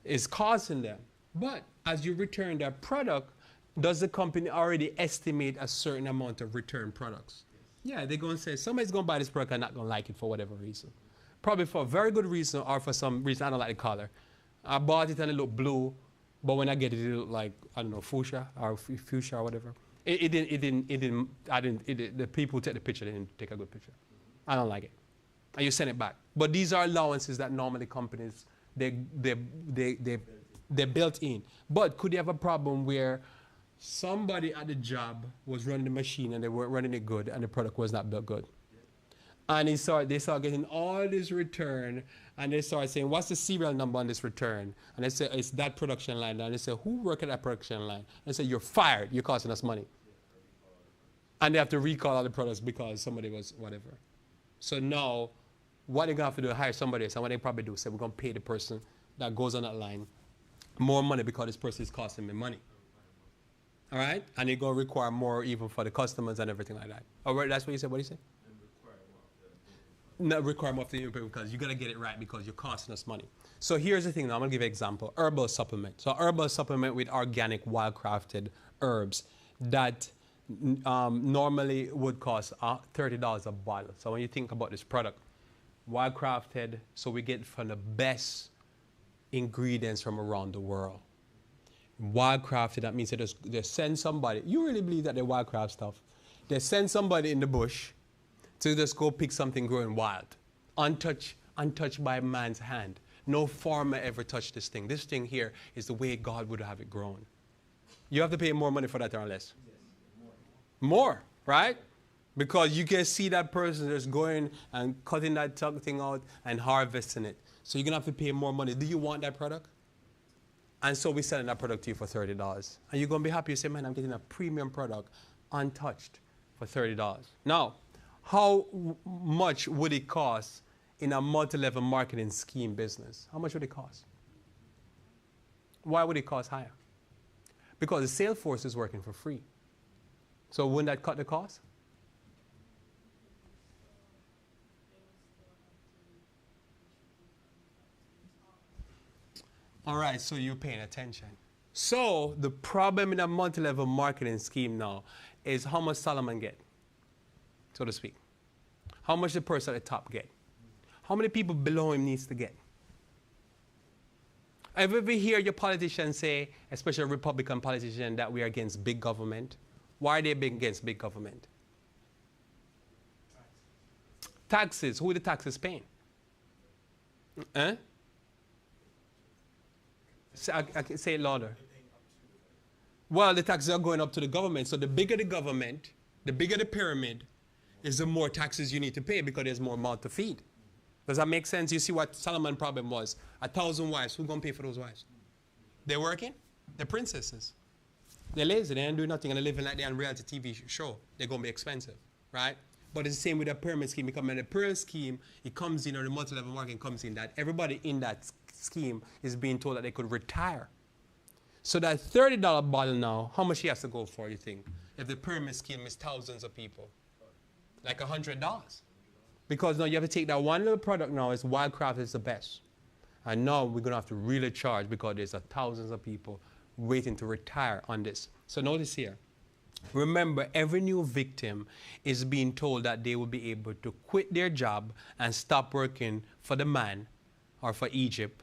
It's costing them. But as you return that product, does the company already estimate a certain amount of return products? Yeah, they're going to say, somebody's going to buy this product and not going to like it for whatever reason. Probably for a very good reason, or for some reason I don't like the color. I bought it and it looked blue, but when I get it, it looked like, I don't know, fuchsia or whatever. The people who take the picture, they didn't take a good picture. I don't like it. And you send it back. But these are allowances that normally companies, they They're built in. But could you have a problem where somebody at the job was running the machine and they weren't running it good and the product was not built good? And they start getting all this return, and they start saying, what's the serial number on this return? And they say, it's that production line. And they say, who work at that production line? And they say, you're fired. You're costing us money. And they have to recall all the products because somebody was whatever. So now, what they're going to have to do is hire somebody else. And what they probably do is say, we're going to pay the person that goes on that line more money because this person is costing me money. All right? And they're going to require more even for the customers and everything like that. All right, that's what you said. What do you say? Not require more of the input because you got to get it right because you're costing us money. So here's the thing now. I'm going to give you an example. Herbal supplement. So herbal supplement with organic, wild-crafted herbs that normally would cost $30 a bottle. So when you think about this product, wild-crafted, so we get from the best ingredients from around the world. Wild-crafted, that means they send somebody. You really believe that they're wild-craft stuff? They send somebody in the bush to just go pick something growing wild, untouched by man's hand. No farmer ever touched this thing. This thing here is the way God would have it grown. You have to pay more money for that or less? Yes, more, right? Because you can see that person just going and cutting that thing out and harvesting it. So you're going to have to pay more money. Do you want that product? And so we're selling that product to you for $30. And you're going to be happy. You say, man, I'm getting a premium product, untouched, for $30. Now, how much would it cost in a multi-level marketing scheme business? How much would it cost? Why would it cost higher? Because the sales force is working for free. So wouldn't that cut the cost? All right, so you're paying attention. So the problem in a multi-level marketing scheme now is how much Solomon get, so to speak. How much the person at the top get. How many people below him needs to get. Have you ever hear your politicians say, especially Republican politicians, that we are against big government? Why are they against big government? Taxes. Who are the taxes paying? I can say it louder. Well, the taxes are going up to the government. So the bigger the government, the bigger the pyramid, is the more taxes you need to pay because there's more mouth to feed. Does that make sense? You see what Solomon's problem was. 1,000 wives. Who's going to pay for those wives? They're working. They're princesses. They're lazy. They ain't doing nothing and they're living like they're on reality TV show. They're going to be expensive, right? But it's the same with a pyramid scheme. Because when the pyramid scheme, it comes in, or the multi-level marketing comes in, that everybody in that scheme is being told that they could retire. So that $30 bottle now, how much he has to go for, you think? If the pyramid scheme is thousands of people. Like $100. Because now you have to take that one little product now, it's Wildcraft is the best. And now we're going to have to really charge because there's thousands of people waiting to retire on this. So notice here. Remember, every new victim is being told that they will be able to quit their job and stop working for the man or for Egypt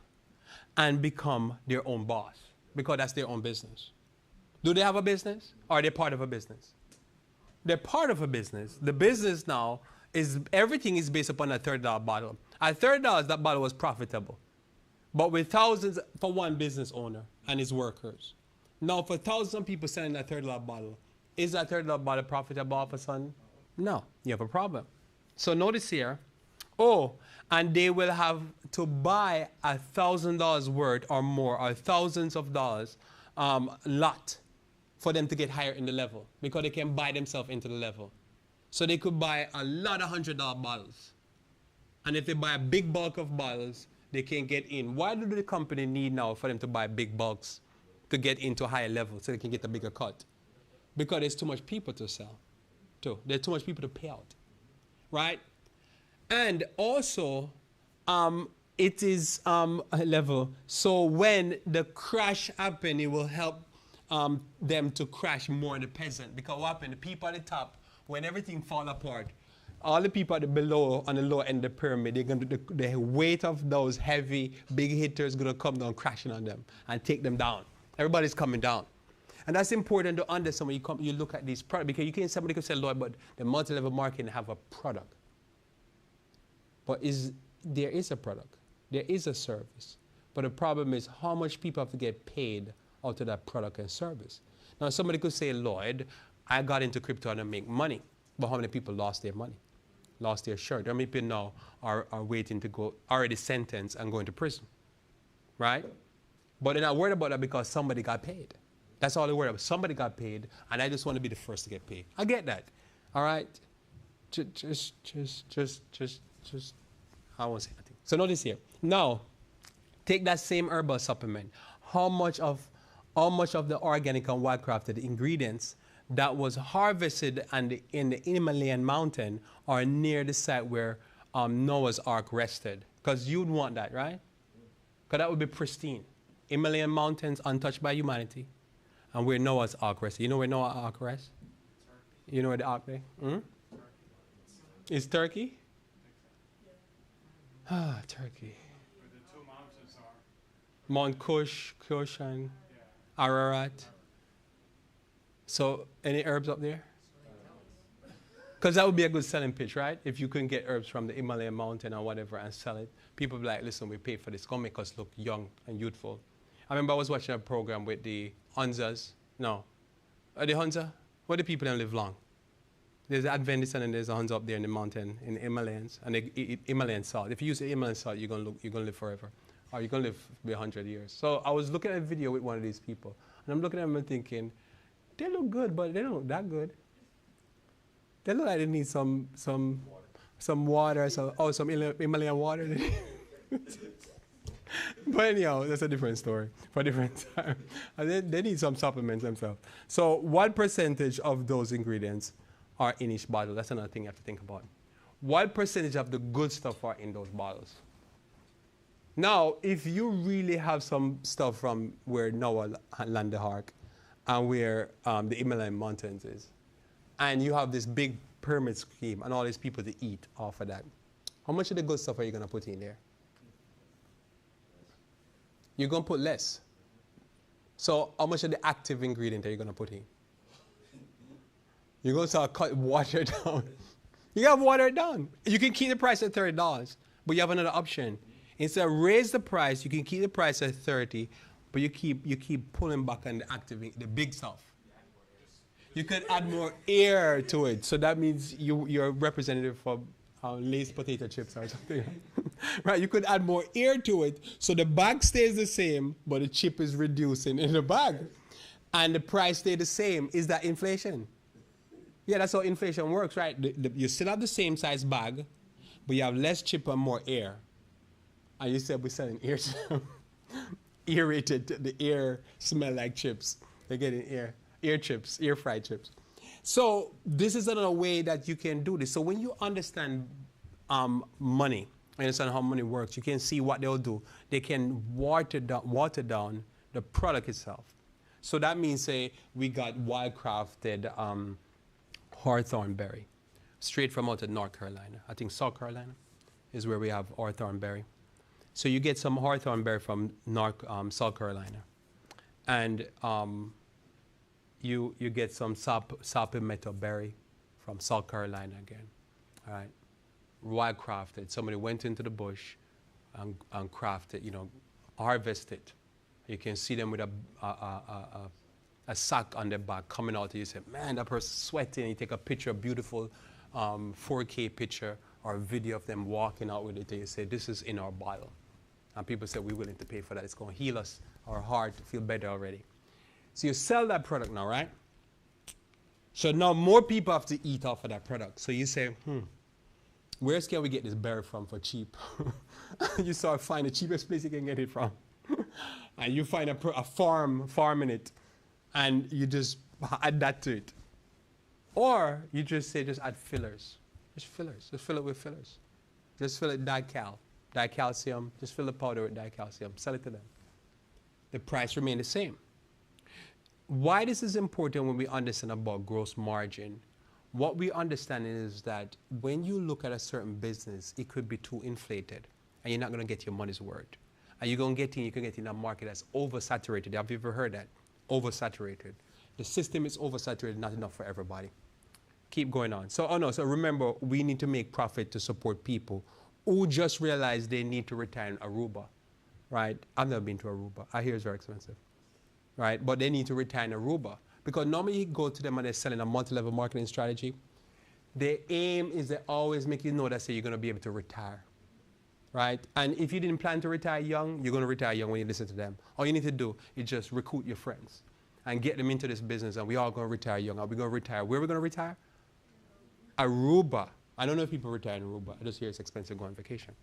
and become their own boss because that's their own business. Do they have a business? Or are they part of a business? They're part of a business. The business now is everything is based upon a $30 bottle. At $30, that bottle was profitable. But with thousands for one business owner and his workers. Now, for thousands of people selling that $30 bottle, is that $30 bottle profitable all of a sudden? No, you have a problem. So notice here, and they will have to buy $1,000 worth or more, or thousands of dollars lot for them to get higher in the level because they can buy themselves into the level. So they could buy a lot of $100 bottles. And if they buy a big bulk of bottles, they can get in. Why do the company need now for them to buy big bulks to get into a higher level so they can get a bigger cut? Because there's too much people to sell. There's too much people to pay out. Right? And also, it is a level. So when the crash happens, it will help them to crash more the peasant. Because what happened? The people at the top, when everything fall apart, all the people at the below, on the lower end of the pyramid, they're going to, the weight of those heavy, big hitters going to come down crashing on them and take them down. Everybody's coming down. And that's important to understand when you look at these products, because somebody could say, Lloyd, but the multi-level marketing have a product. But there is a product. There is a service. But the problem is how much people have to get paid out of that product and service. Now, somebody could say, Lloyd, I got into crypto and I make money. But how many people lost their money? Lost their shirt? How many people now are waiting to go, already sentenced and going to prison? Right? But they're not worried about that because somebody got paid. That's all they're worried about. Somebody got paid, and I just want to be the first to get paid. I get that. All right? Just, I won't say nothing. So notice here. Now, take that same herbal supplement. How much of the organic and wildcrafted ingredients that was harvested in the Himalayan mountain or near the site where Noah's Ark rested? Because you'd want that, right? Because that would be pristine. Himalayan mountains untouched by humanity, and where Noah's Ark rested. You know where Noah's Ark rests? Turkey. You know where the Ark is? Turkey. Is Turkey? Ah, Turkey. Where the two mountains are. Mount Kush and Ararat. So, any herbs up there? Because that would be a good selling pitch, right? If you can get herbs from the Himalayan mountain or whatever and sell it, people be like, listen, we pay for this. It's going to make us look young and youthful. I remember I was watching a program with the Hunzas. No. Are the Hunza? Where the people that live long? There's the Adventist and then there's a Hunza up there in the mountain, in the Himalayas. And they eat Himalayan salt. If you use the Himalayan salt, you're going to live forever. Or you're going to live for 100 years. So I was looking at a video with one of these people. And I'm looking at them and thinking, they look good, but they don't look that good. They look like they need some water, some Himalayan water. But anyhow, that's a different story for a different time. And they need some supplements themselves. So what percentage of those ingredients are in each bottle? That's another thing you have to think about. What percentage of the good stuff are in those bottles? Now, if you really have some stuff from where Noah landed the ark and where the Himalayan mountains is, and you have this big pyramid scheme and all these people to eat off of that, how much of the good stuff are you going to put in there? You're going to put less. So how much of the active ingredient are you going to put in? You're going to start water it down. You got to water it down. You can keep the price at $30, but you have another option. Instead of raise the price, you can keep the price at 30, but you keep pulling back on the active, the big stuff. You could add more air to it. So that means you're a representative for Lay's potato chips or something. Right? You could add more air to it. So the bag stays the same, but the chip is reducing in the bag. And the price stays the same. Is that inflation? Yeah, that's how inflation works, right? You still have the same size bag, but you have less chip and more air. And you said we're selling air aerated, the air smell like chips. They're getting air chips, air fried chips. So this is another way that you can do this. So when you understand money, understand how money works, you can see what they'll do. They can water down the product itself. So that means, say, we got wild-crafted hawthorn berry, straight from out of North Carolina. I think South Carolina is where we have hawthorn berry. So you get some hawthorn berry from South Carolina. And you get some sapimiento berry from South Carolina again. All right? Wild crafted. Somebody went into the bush and crafted, harvested. You can see them with a sack on their back coming out. You say, man, that person's sweating. You take a picture, a beautiful 4K picture or a video of them walking out with it. And you say, this is in our bottle. And people say, we're willing to pay for that. It's going to heal us, our heart, to feel better already. So you sell that product now, right? So now more people have to eat off of that product. So you say, where can we get this berry from for cheap? You start find the cheapest place you can get it from. And you find a farm in it, and you just add that to it. Or you just say, just add fillers. Just fillers. Just fill it with fillers. Just fill it dicalcium. Just fill the powder with dicalcium. Sell it to them. The price remains the same. Why this is important when we understand about gross margin, what we understand is that when you look at a certain business, it could be too inflated, and you're not going to get your money's worth. And you can get in a market that's oversaturated. Have you ever heard that? Oversaturated. The system is oversaturated, not enough for everybody. Keep going on. So remember, we need to make profit to support people who just realize they need to retire in Aruba, right? I've never been to Aruba. I hear it's very expensive, right? But they need to retire in Aruba because normally you go to them and they're selling a multi-level marketing strategy. Their aim is they always make you know that say you're going to be able to retire, right? And if you didn't plan to retire young, you're going to retire young when you listen to them. All you need to do is just recruit your friends and get them into this business, and we all going to retire young. Are we going to retire? Where are we going to retire? Aruba. I don't know if people retire in Aruba. I just hear it's expensive going on vacation.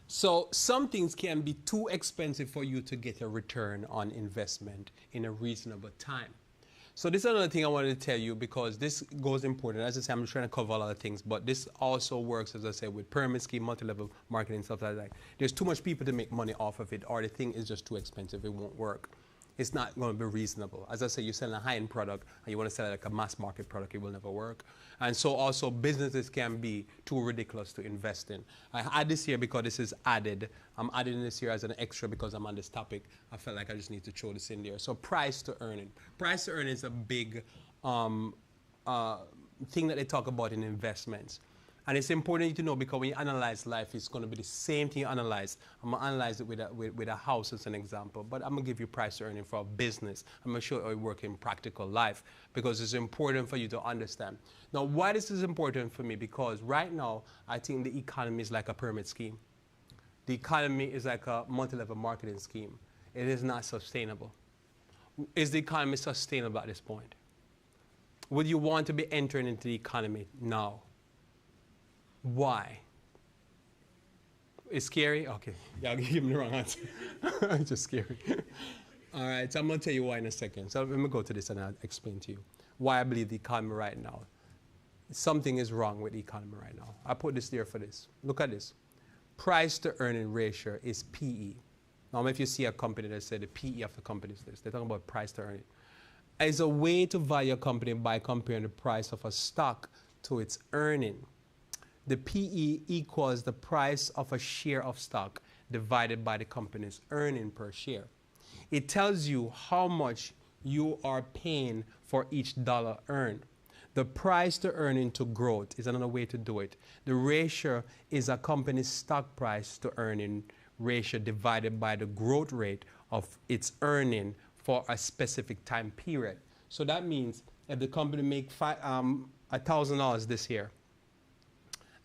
So some things can be too expensive for you to get a return on investment in a reasonable time. So this is another thing I wanted to tell you because this goes important. As I say, I'm trying to cover a lot of things, but this also works, as I say, with pyramid scheme, multi-level marketing, stuff like that. There's too much people to make money off of it, or the thing is just too expensive. It won't work. It's not going to be reasonable. As I say, you're selling a high-end product and you want to sell it like a mass market product, it will never work. And so also businesses can be too ridiculous to invest in. I add this here because this is added. I'm adding this here as an extra because I'm on this topic. I felt like I just need to throw this in there. So price to earning. Price to earning is a big thing that they talk about in investments. And it's important to know because when you analyze life, it's going to be the same thing you analyze. I'm going to analyze it with a house as an example, but I'm going to give you price to earning for a business. I'm going to show you how it works in practical life because it's important for you to understand. Now, why this is important for me? Because right now, I think the economy is like a pyramid scheme. The economy is like a multi-level marketing scheme. It is not sustainable. Is the economy sustainable at this point? Would you want to be entering into the economy now? Why? It's scary? Okay. Yeah, I'll give him the wrong answer. It's just scary. All right, so I'm going to tell you why in a second. So let me go to this and I'll explain to you why I believe the economy right now. Something is wrong with the economy right now. I put this there for this. Look at this. Price to earning ratio is PE. Now, if you see a company that says the PE of the company is this, they're talking about price to earning. It's a way to value a company by comparing the price of a stock to its earning. The PE equals the price of a share of stock divided by the company's earning per share. It tells you how much you are paying for each dollar earned. The price to earning to growth is another way to do it. The ratio is a company's stock price to earning ratio divided by the growth rate of its earning for a specific time period. So that means if the company make $1,000 this year,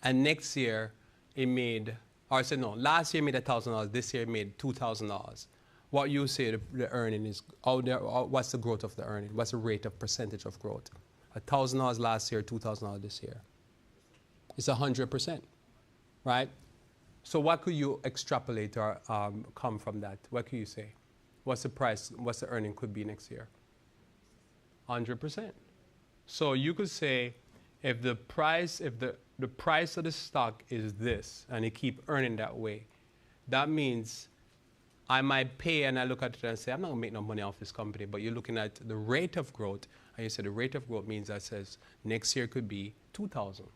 and next year it made, or I said no, last year it made $1,000, this year it made $2,000. What you say the earning is, what's the growth of the earning? What's the rate of percentage of growth? $1,000 last year, $2,000 this year. It's 100%, right? So what could you extrapolate or come from that? What could you say? What's the price, what's the earning could be next year? 100%. So you could say if the price, the price of the stock is this, and it keep earning that way, that means I might pay and I look at it and say, I'm not going to make no money off this company, but you're looking at the rate of growth, and you say the rate of growth means that says next year could be 2,000.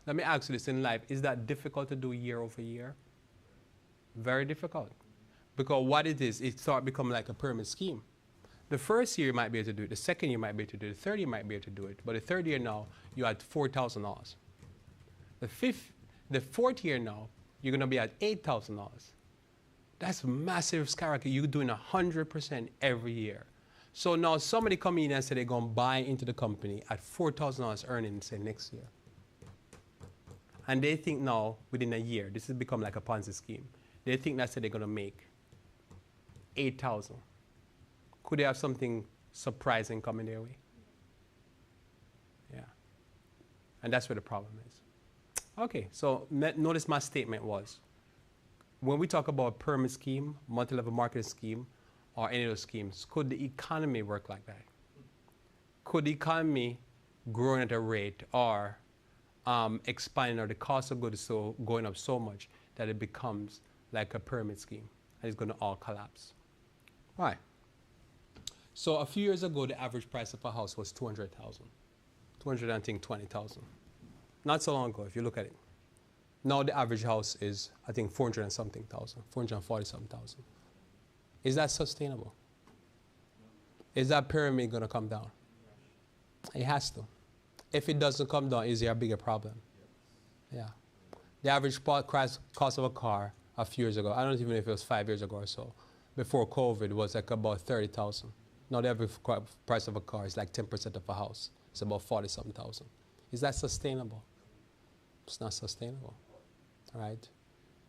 Let me ask you this in life, is that difficult to do year over year? Very difficult. Because what it is, it starts becoming like a pyramid scheme. The first year you might be able to do it, the second year you might be able to do it, the third year you might be able to do it, but the third year now, you had $4,000. The fourth year now, you're going to be at $8,000. That's massive skyrocket. You're doing 100% every year. So now somebody come in and say they're going to buy into the company at $4,000 earning, say next year. And they think now, within a year, this has become like a Ponzi scheme. They think that's they're going to make 8,000. Could they have something surprising coming their way? Yeah. And that's where the problem is. Okay, so notice my statement was, when we talk about pyramid scheme, multi-level marketing scheme, or any of those schemes, could the economy work like that? Could the economy growing at a rate or expanding, or the cost of goods so going up so much that it becomes like a pyramid scheme and it's going to all collapse? Why? So a few years ago, the average price of a house was $200,000. 220,000. Not so long ago, if you look at it. Now the average house is, I think, 400 and something thousand, 440-something thousand. Is that sustainable? Is that pyramid going to come down? It has to. If it doesn't come down, is there a bigger problem? Yeah. The average cost of a car, a few years ago. I don't even know if it was 5 years ago or so. Before COVID, was like about 30,000. Now the average price of a car is like 10% of a house. It's about 40-something thousand. Is that sustainable? It's not sustainable, right?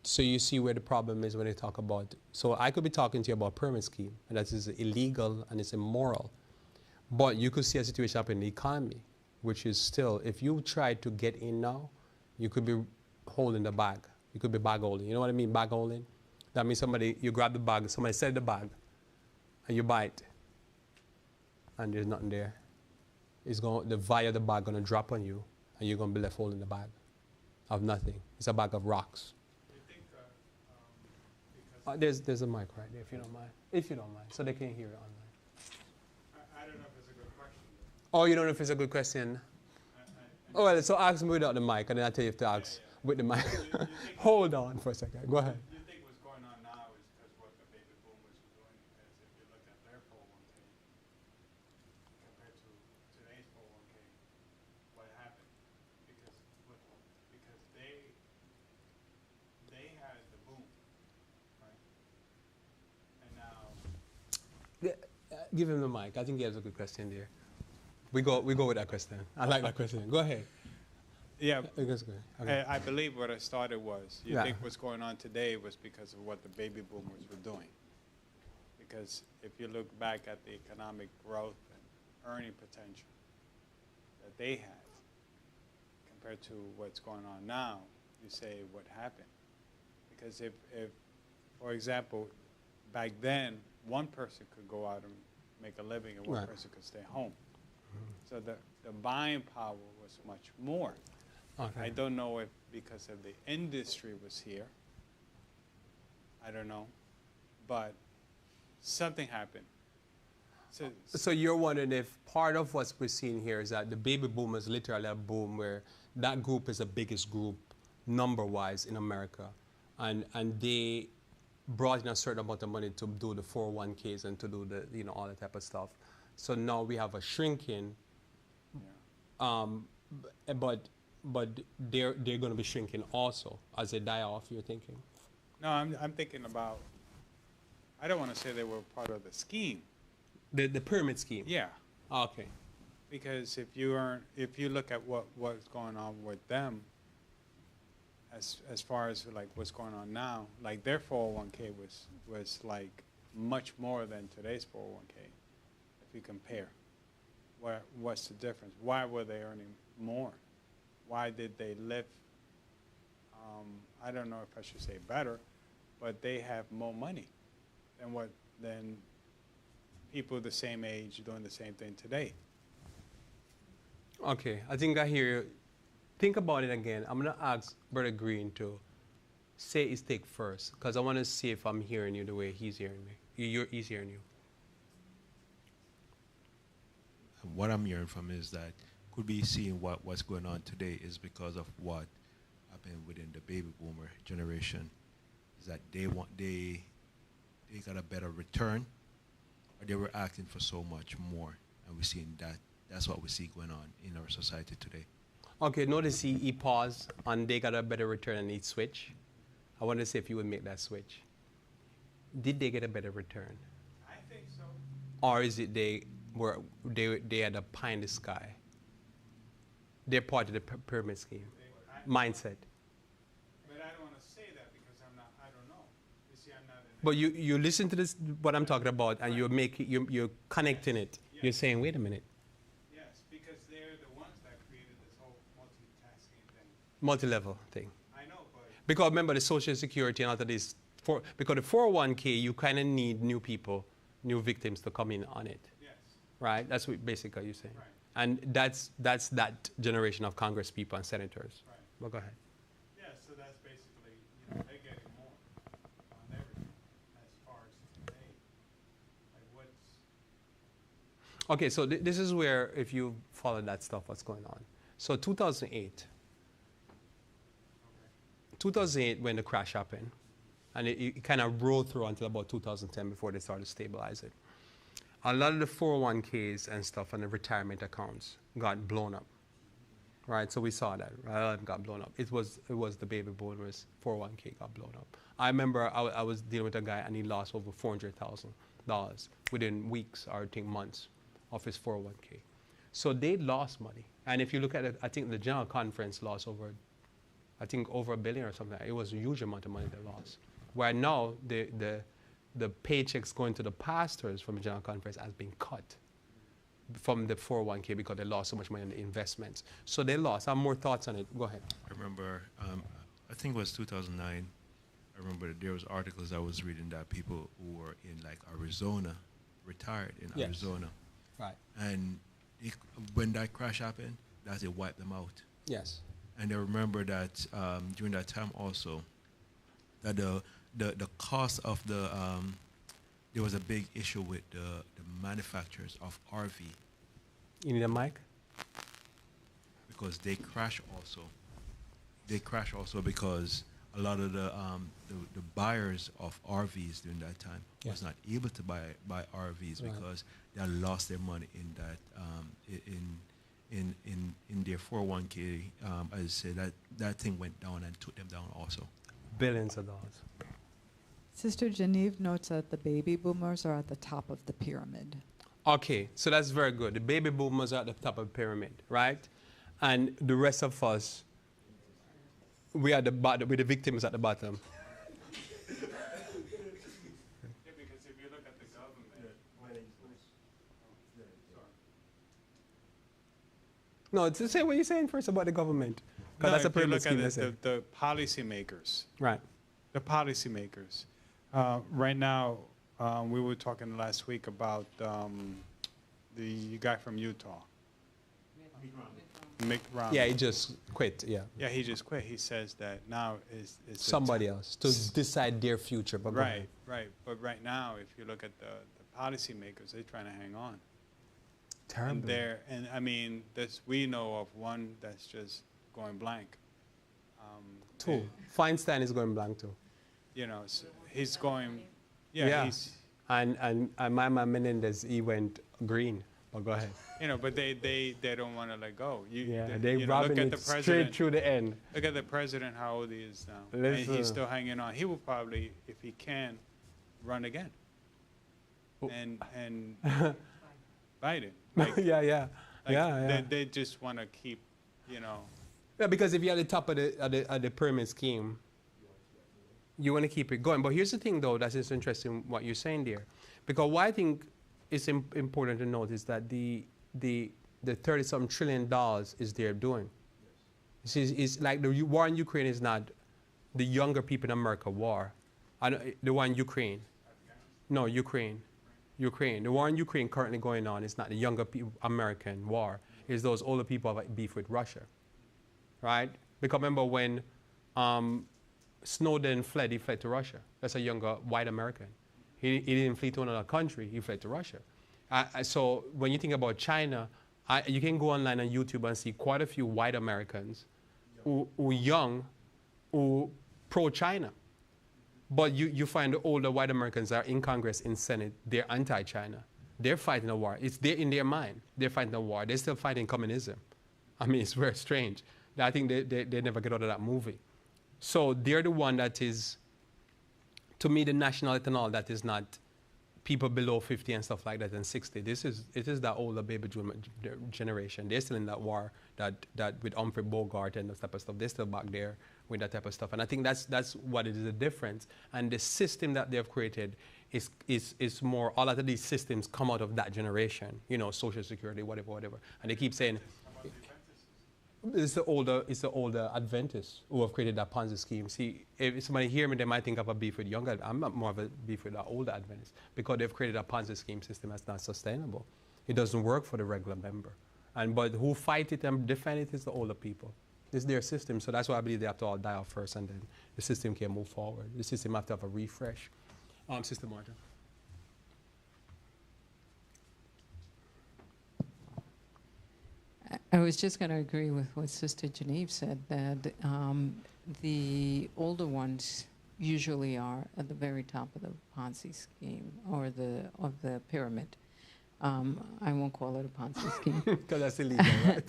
So you see where the problem is when you talk about, so I could be talking to you about pyramid scheme, and that is illegal and it's immoral. But you could see a situation happen in the economy, which is still, if you try to get in now, you could be holding the bag. You could be bag holding. You know what I mean, bag holding? That means you grab the bag, somebody set the bag, and you buy it, and there's nothing there. The value of the bag gonna drop on you, and you're gonna be left holding the bag of nothing. It's a bag of rocks. You think because There's a mic right there, if you don't mind. If you don't mind, so they can hear it online. I don't know if it's a good question. Oh, you don't know if it's a good question? Oh, well, so ask me without the mic, and then I'll tell you if to ask with the mic. Hold on for a second. Go ahead. You think what's going on now is because what the baby boomers are doing? Because if you look at their 401k compared to today's 401k, what happened? Because they had the boom, right? And now Give him the mic. I think he has a good question there. We go with that question. I like that question. Go ahead. yeah. That's good. Okay. I believe what I started was, you Yeah. think what's going on today was because of what the baby boomers were doing. Because if you look back at the economic growth and earning potential that they had compared to what's going on now, you say what happened. Because if for example, back then, one person could go out and make a living and one Right. person could stay home. So the buying power was much more. Okay. I don't know if because of the industry was here. I don't know. But something happened. So you're wondering if part of what we're seeing here is that the baby boomers literally a boom where that group is the biggest group number-wise in America. And they brought in a certain amount of money to do the 401ks and to do the, all that type of stuff. So now we have a shrinking, but they're going to be shrinking also as they die off, you're thinking? No, I'm thinking about, I don't want to say they were part of the scheme. The pyramid scheme? Yeah. Okay. Because if you look at what's going on with them, as far as like what's going on now, like their 401k was like much more than today's 401k. If you compare, what's the difference? Why were they earning more? Why did they live? I don't know if I should say better, but they have more money than people the same age doing the same thing today. Okay, I think I hear you. Think about it again. I'm going to ask Brother Green to say his take first, because I want to see if I'm hearing you the way he's hearing me. He's hearing you. What I'm hearing from is that could be seeing what's going on today is because of what happened within the baby boomer generation. Is that they got a better return, or they were asking for so much more, and we're seeing that. That's what we see going on in our society today. Okay, notice he paused and they got a better return and he switched. I want to see if you would make that switch. Did they get a better return? I think so. Or is it they had a pie in the sky? They're part of the pyramid scheme. Mindset. But I don't want to say that because I don't know. You see, I'm not in But you listen to this, what I'm talking about, and you're connecting it. Yes. You're saying, wait a minute, Yes, because they're the ones that created this whole multitasking thing. multi-level thing. I know, but Because remember the Social Security and all of this, because the 401k, you kind of need new people, new victims to come in on it, yes, right? That's what basically you're saying. Right. And that's that generation of Congress people and senators. right. Well, go ahead. Yeah, so that's basically, they're getting more on everything as far as today. Like what's, Okay, so this is where, if you follow that stuff, what's going on. So 2008, 2008 when the crash happened, and it kind of rolled through until about 2010 before they started to stabilize it. A lot of the 401ks and stuff and the retirement accounts got blown up. right? So we saw that, right? It got blown up. It was the baby boomers 401k got blown up. I remember I was dealing with a guy and he lost over $400,000 within weeks or I think months of his 401k. So they lost money. And if you look at it, I think the general conference lost over $1 billion or something. It was a huge amount of money they lost. Where now the paychecks going to the pastors from the general conference has been cut from the 401k because they lost so much money in the investments. So they lost. I have more thoughts on it. Go ahead. I remember, I think it was 2009. I remember there was articles I was reading that people who were in like Arizona, retired in Yes. Arizona. Right. And when that crash happened, that it wiped them out. Yes. And I remember that during that time also, that the cost of the, there was a big issue with the manufacturers of RV You need a mic? because they crash also. They crash also because a lot of the buyers of RVs during that time was not able to buy RVs Right. because they had lost their money in that in their 401k. As I said, that thing went down and took them down also. Billions of dollars. Sister Genevieve notes that the baby boomers are at the top of the pyramid. Okay, so that's very good. The baby boomers are at the top of the pyramid, right? And the rest of us, we are the bottom, we're the victims at the bottom. Yeah, because if you look at the government. No, to say what you're saying first about the government. Because that's a if you pyramid look scheme, at that's it. the policymakers. Right. The policymakers. Right now, we were talking last week about the guy from Utah. Mitt Romney. Yeah, he just quit, yeah. Yeah, he just quit. He says that now is Somebody else to decide their future. But go ahead. Right. But right now, if you look at the policymakers, they're trying to hang on. Terrible. And I mean, we know of one that's just going blank. Two. Feinstein is going blank too. You know, so he's going. Yeah. He's. And my man Menendez, he went green. But go ahead. You know, but they don't want to let go. They you know, robbing look at it the straight president. through the end. Look at the president, how old he is now. And Listen. he's still hanging on. He will probably, if he can, run again. Oh. And Biden. Like, yeah. They just want to keep, you know. Yeah, because if you're at the top of the pyramid scheme, you want to keep it going. But here's the thing, though, that's just interesting what you're saying there. Because what I think is important to note is that the $30-something trillion is they're doing. It's like the war in Ukraine is not the younger people in America war. The war in Ukraine. No, Ukraine. The war in Ukraine currently going on is not the younger people American war. It's those older people that beef with Russia. Right? Because remember when Snowden fled, he fled to Russia. That's a younger white American. He didn't flee to another country, he fled to Russia. So when you think about China, you can go online on YouTube and see quite a few white Americans who young, who pro-China. But you find the older white Americans are in Congress, in Senate, they're anti-China. They're fighting a war. It's there in their mind. They're fighting a war. They're still fighting communism. I mean, it's very strange. I think they never get out of that movie. So they're the one that is, to me, the nationality and all that is not people below 50 and stuff like that and 60. It is that older baby generation. They're still in that war that with Humphrey Bogart and that type of stuff. They're still back there with that type of stuff. And I think that's what it is, the difference. And the system that they've created is more, all of these systems come out of that generation, you know, Social Security, whatever. And they keep saying, it's the older Adventists who have created that Ponzi scheme. See, if somebody hear me, they might think of a beef with younger. I'm not more of a beef with the older Adventists because they've created a Ponzi scheme system that's not sustainable. It doesn't work for the regular member. But who fight it and defend it is the older people. It's their system, so that's why I believe they have to all die off first, and then the system can move forward. The system have to have a refresh. Sister Martha. I was just going to agree with what Sister Genevieve said, that the older ones usually are at the very top of the Ponzi scheme or of the pyramid. I won't call it a Ponzi scheme. Because that's illegal, right?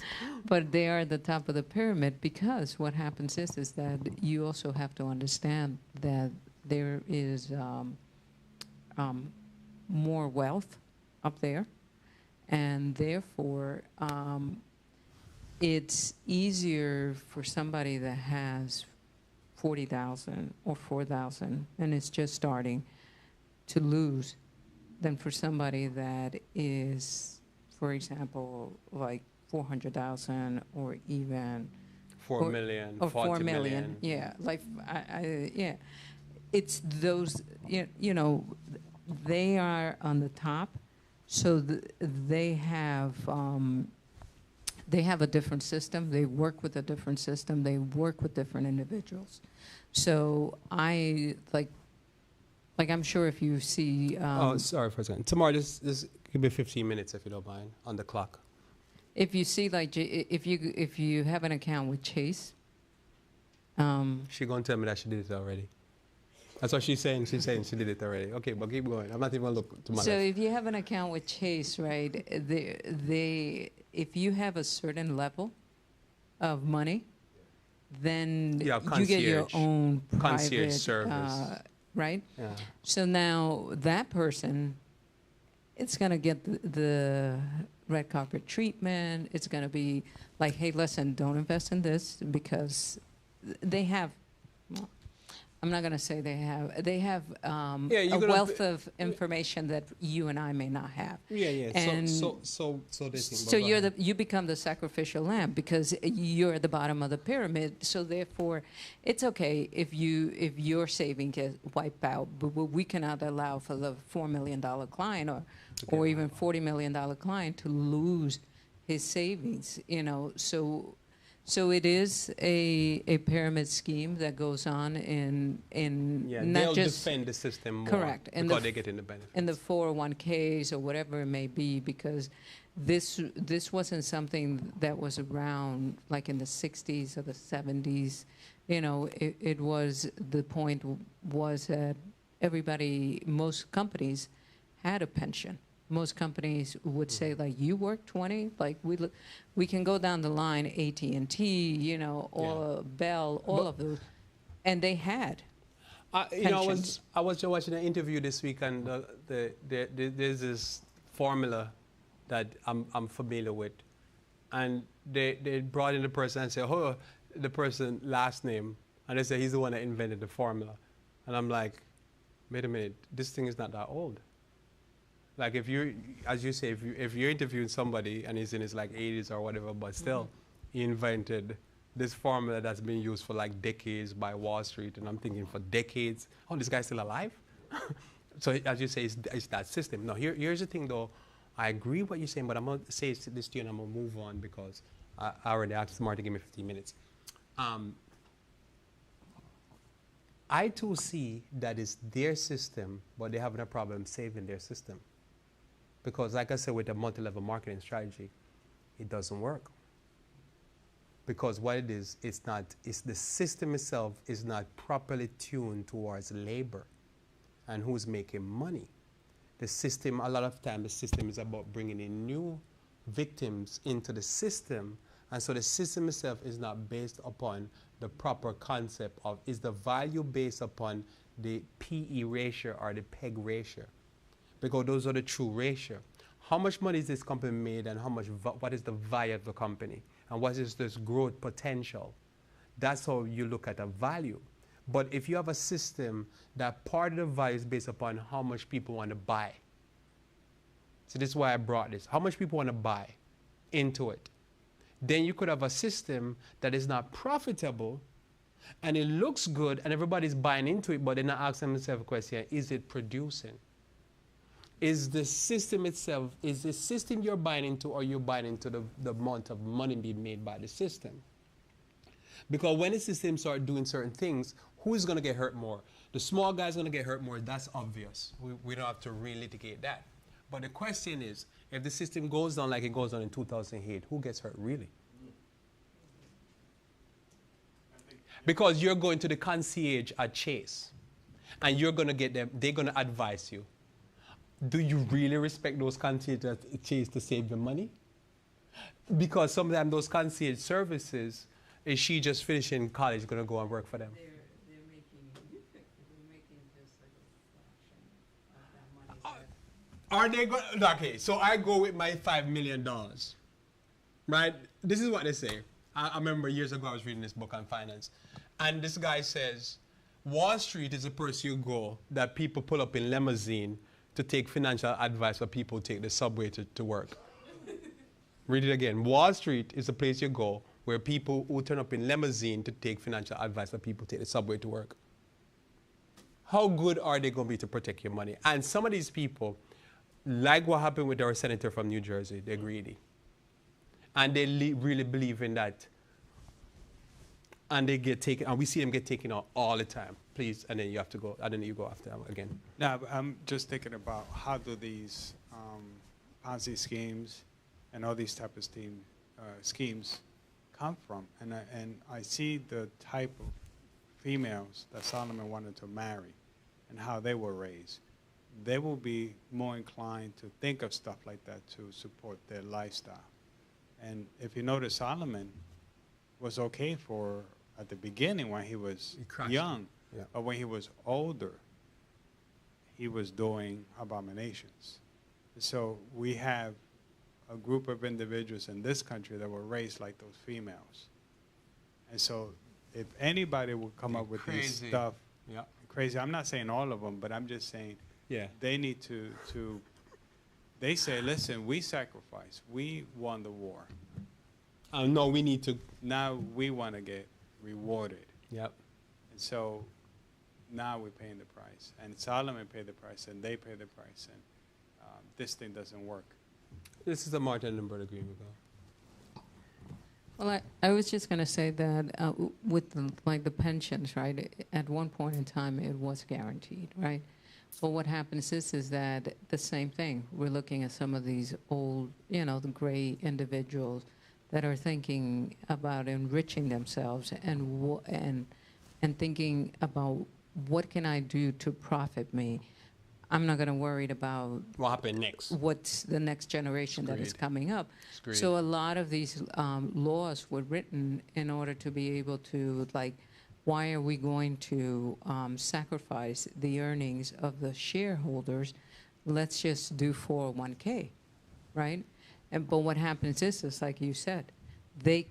But they are at the top of the pyramid because what happens is that you also have to understand that there is more wealth up there, and therefore it's easier for somebody that has 40,000 or 4,000 and is just starting to lose than for somebody that is, for example, like 400,000 or even 4 million, or 40 4 million. Yeah, like yeah, it's those. You know, they are on the top, so they have a different system. They work with a different system. They work with different individuals. So I like I'm sure if you see. Oh, sorry for a second. Tomorrow, just give me 15 minutes if you don't mind on the clock. If you see, like, if you have an account with Chase, She gonna tell me that she did it already. That's what she's saying. She's saying she did it already. Okay, but keep going. I'm not even gonna look to my so left. if you have an account with Chase, right, if you have a certain level of money, then Yeah, you get your concierge. own Concierge private service. right? Yeah. So now that person, it's going to get the red carpet treatment. It's going to be like, hey, listen, don't invest in this because they have, well, I'm not going to say they have Yeah, you're a gonna wealth of information that you and I may not have. Yeah, yeah. And So this thing. So you become the sacrificial lamb because you're at the bottom of the pyramid. So therefore, it's okay if your saving gets wiped out, but we cannot allow for the $4 million client or even $40 million client to lose his savings. You know, so it is a pyramid scheme that goes on in Yeah, not they'll just defend the system more. correct and Because they get in the benefits. in the 401ks or whatever it may be, because this wasn't something that was around like in the 60s or the 70s. You know, it was, the point was that most companies had a pension. Most companies would say, like, you work 20, like we can go down the line, AT&T, you know, or Bell, all of those, and they had. You know, pensions. I was just watching an interview this week, and there's this formula that I'm familiar with, and they brought in the person and said, oh, the person last name, and they said he's the one that invented the formula, and I'm like, wait a minute, this thing is not that old. Like if you, as you say, if you're interviewing somebody and he's in his like 80s or whatever, but still, he invented this formula that's been used for like decades by Wall Street, and I'm thinking for decades, oh, this guy's still alive? So as you say, it's that system. Now here's the thing though, I agree with what you're saying, but I'm gonna say this to you and I'm gonna move on because I already asked Smart to give me 15 minutes. I too see that it's their system, but they're having a problem saving their system. Because like I said, with the multi-level marketing strategy, it doesn't work. Because what it is, it's the system itself is not properly tuned towards labor and who's making money. The system, a lot of time, the system is about bringing in new victims into the system. And so the system itself is not based upon the proper concept of, is the value based upon the PE ratio or the PEG ratio? Because those are the true ratio. How much money is this company made, and what is the value of the company? And what is this growth potential? That's how you look at a value. But if you have a system that part of the value is based upon how much people want to buy. So this is why I brought this. How much people want to buy into it. Then you could have a system that is not profitable and it looks good and everybody's buying into it, but they're not asking themselves a question, is it producing? Is the system itself, is the system you're buying into, or you're buying into the amount of money being made by the system? Because when the system starts doing certain things, who's going to get hurt more? The small guy's going to get hurt more. That's obvious. We don't have to relitigate that. But the question is, if the system goes down like it goes down in 2008, who gets hurt really? Because you're going to the concierge at Chase, and you're going to get them, they're going to advise you. do you really respect those concierge that chase to save your money? Because sometimes those concierge services, is she just finishing college, going to go and work for them? They're making just like a fraction of that money. Are they going? Okay, so I go with my $5 million, right? This is what they say. I remember years ago I was reading this book on finance, and this guy says, Wall Street is a place you go that people pull up in limousine to take financial advice, for people who take the subway to work. Read it again. Wall Street is a place you go where people who turn up in limousine to take financial advice, for people who take the subway to work. How good are they going to be to protect your money? And some of these people, like what happened with our senator from New Jersey, they're greedy. And they really believe in that. And they get taken, and we see them get taken out all the time. Please, and then you have to go, and then you go after them again. Now, I'm just thinking about how do these Ponzi schemes and all these type of schemes come from. And I see the type of females that Solomon wanted to marry and how they were raised. They will be more inclined to think of stuff like that to support their lifestyle. And if you notice, Solomon was okay for at the beginning when he was young, yeah. But when he was older, he was doing abominations. So we have a group of individuals in this country that were raised like those females. And so if anybody would come up with this stuff, yeah. crazy, I'm not saying all of them, but I'm just saying Yeah. they need to they say, listen, we sacrificed, we won the war. No, we need to. Now we want to get rewarded. Yep. And so now we're paying the price. And Solomon paid the price, and they paid the price. And this thing doesn't work. This is the Martin and Brother Green we go. Well, I was just going to say that with the pensions, right, at one point in time it was guaranteed, right? But what happens is that the same thing. We're looking at some of these old, the gray individuals that are thinking about enriching themselves and thinking about what can I do to profit me. I'm not going to worry about What happened next? what's the next generation that is Agreed. coming up. Agreed. So a lot of these laws were written in order to be able to, why are we going to sacrifice the earnings of the shareholders? Let's just do 401k, right? But what happens is like you said, they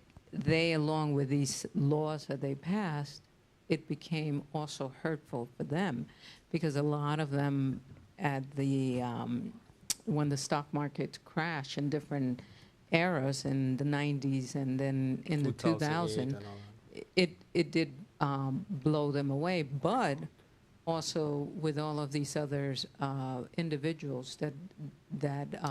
along with these laws that they passed, it became also hurtful for them, because a lot of them at the when the stock market crashed in different eras in the 90s and then in the 2000s, it did blow them away. But also with all of these others individuals that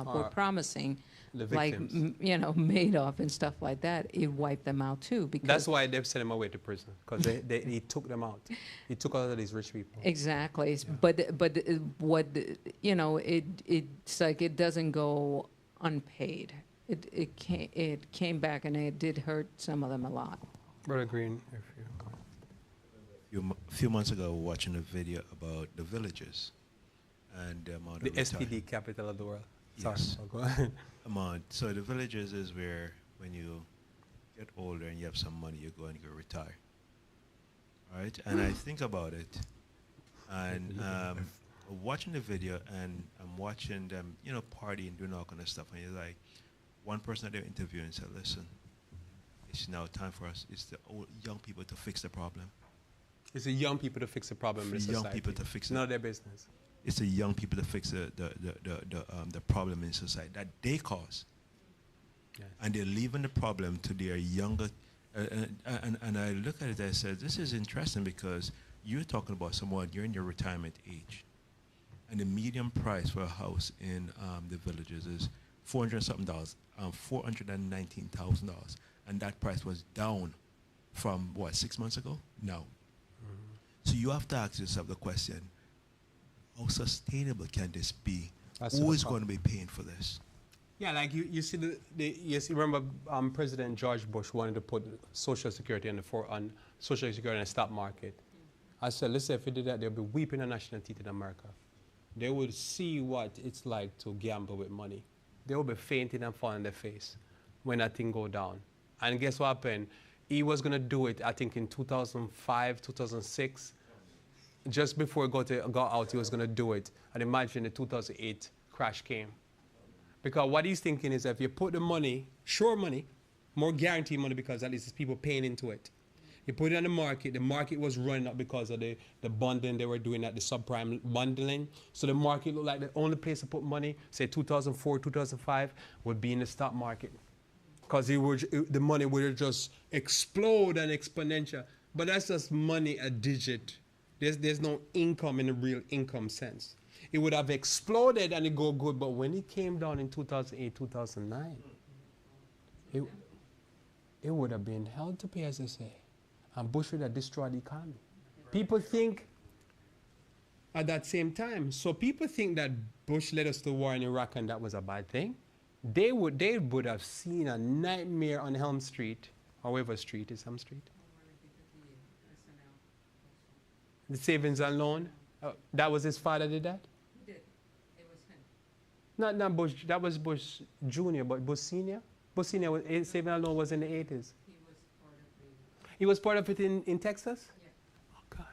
were promising, The like victims. Madoff and stuff like that, it wiped them out too. Because That's why they've sent him away to prison, because he took them out. He took out of these rich people. Exactly. Yeah. But what it's like it doesn't go unpaid. It came back and it did hurt some of them a lot. Brother Green, if you. A few months ago, watching a video about the villages and the amount The of SPD capital of the world. Yes. Sorry, go ahead. amount. So the villages is where when you get older and you have some money, you go and you retire. Right? And I think about it, and watching the video, and I'm watching them, partying, doing all kind of stuff, and you're like, one person that they're interviewing said, listen, it's now time for us, it's the old, young people to fix the problem. It's the young people to fix the problem in For society. young people to fix It's it. none of their business. It's the young people to fix the problem in society that they cause. Yes. And they're leaving the problem to their younger, and I look at it, I said, this is interesting, because you're talking about someone, you're in your retirement age, and the median price for a house in the villages is $400-something, $419,000, and that price was down from, 6 months ago? No. So you have to ask yourself the question, how sustainable can this be? That's Who the is going problem. to be paying for this? Yeah, like you see you remember President George Bush wanted to put Social Security on Social Security in the stock market. I said, listen, if he did that, they'll be weeping on national teeth in America, they would see what it's like to gamble with money. They would be fainting and falling on their face when that thing go down. And guess what happened? He was going to do it, I think, in 2005, 2006. Just before he got out, he was going to do it. And imagine the 2008 crash came. Because what he's thinking is that if you put the money, sure money, more guaranteed money because at least there's people paying into it. You put it on the market was running up because of the bundling they were doing at the subprime bundling. So the market looked like the only place to put money, say 2004, 2005, would be in the stock market. Because the money would just explode and exponential. But that's just money a digit. There's no income in the real income sense. It would have exploded and it go good, but when it came down in 2008, 2009, it would have been hell to pay, as they say. And Bush would have destroyed the economy. People think at that same time, so people think that Bush led us to war in Iraq and that was a bad thing. They would have seen a nightmare on Helm Street, or whatever street is Helm Street. The savings and loan. That was his father did that? He did. It was him. Not Bush, that was Bush Jr., but Bush Sr.? Bush Sr., his savings and loan was in the 80s. He was part of it in Texas? Yeah. Oh gosh,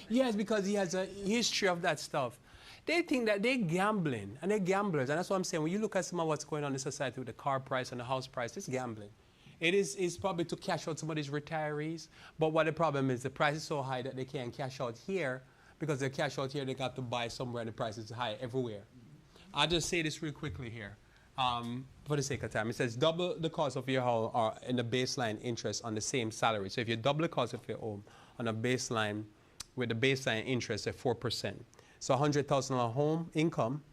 yes, because he has a history of that stuff. They think that they're gambling, and they're gamblers, and that's what I'm saying. When you look at some of what's going on in society with the car price and the house price, it's gambling. It's probably to cash out some of these retirees, but what the problem is, the price is so high that they can't cash out here, because they cash out here, they got to buy somewhere and the price is high everywhere. I'll just say this real quickly here, for the sake of time. It says double the cost of your home or in the baseline interest on the same salary. So if you double the cost of your home on a baseline, with the baseline interest at 4%. So $100,000 home income,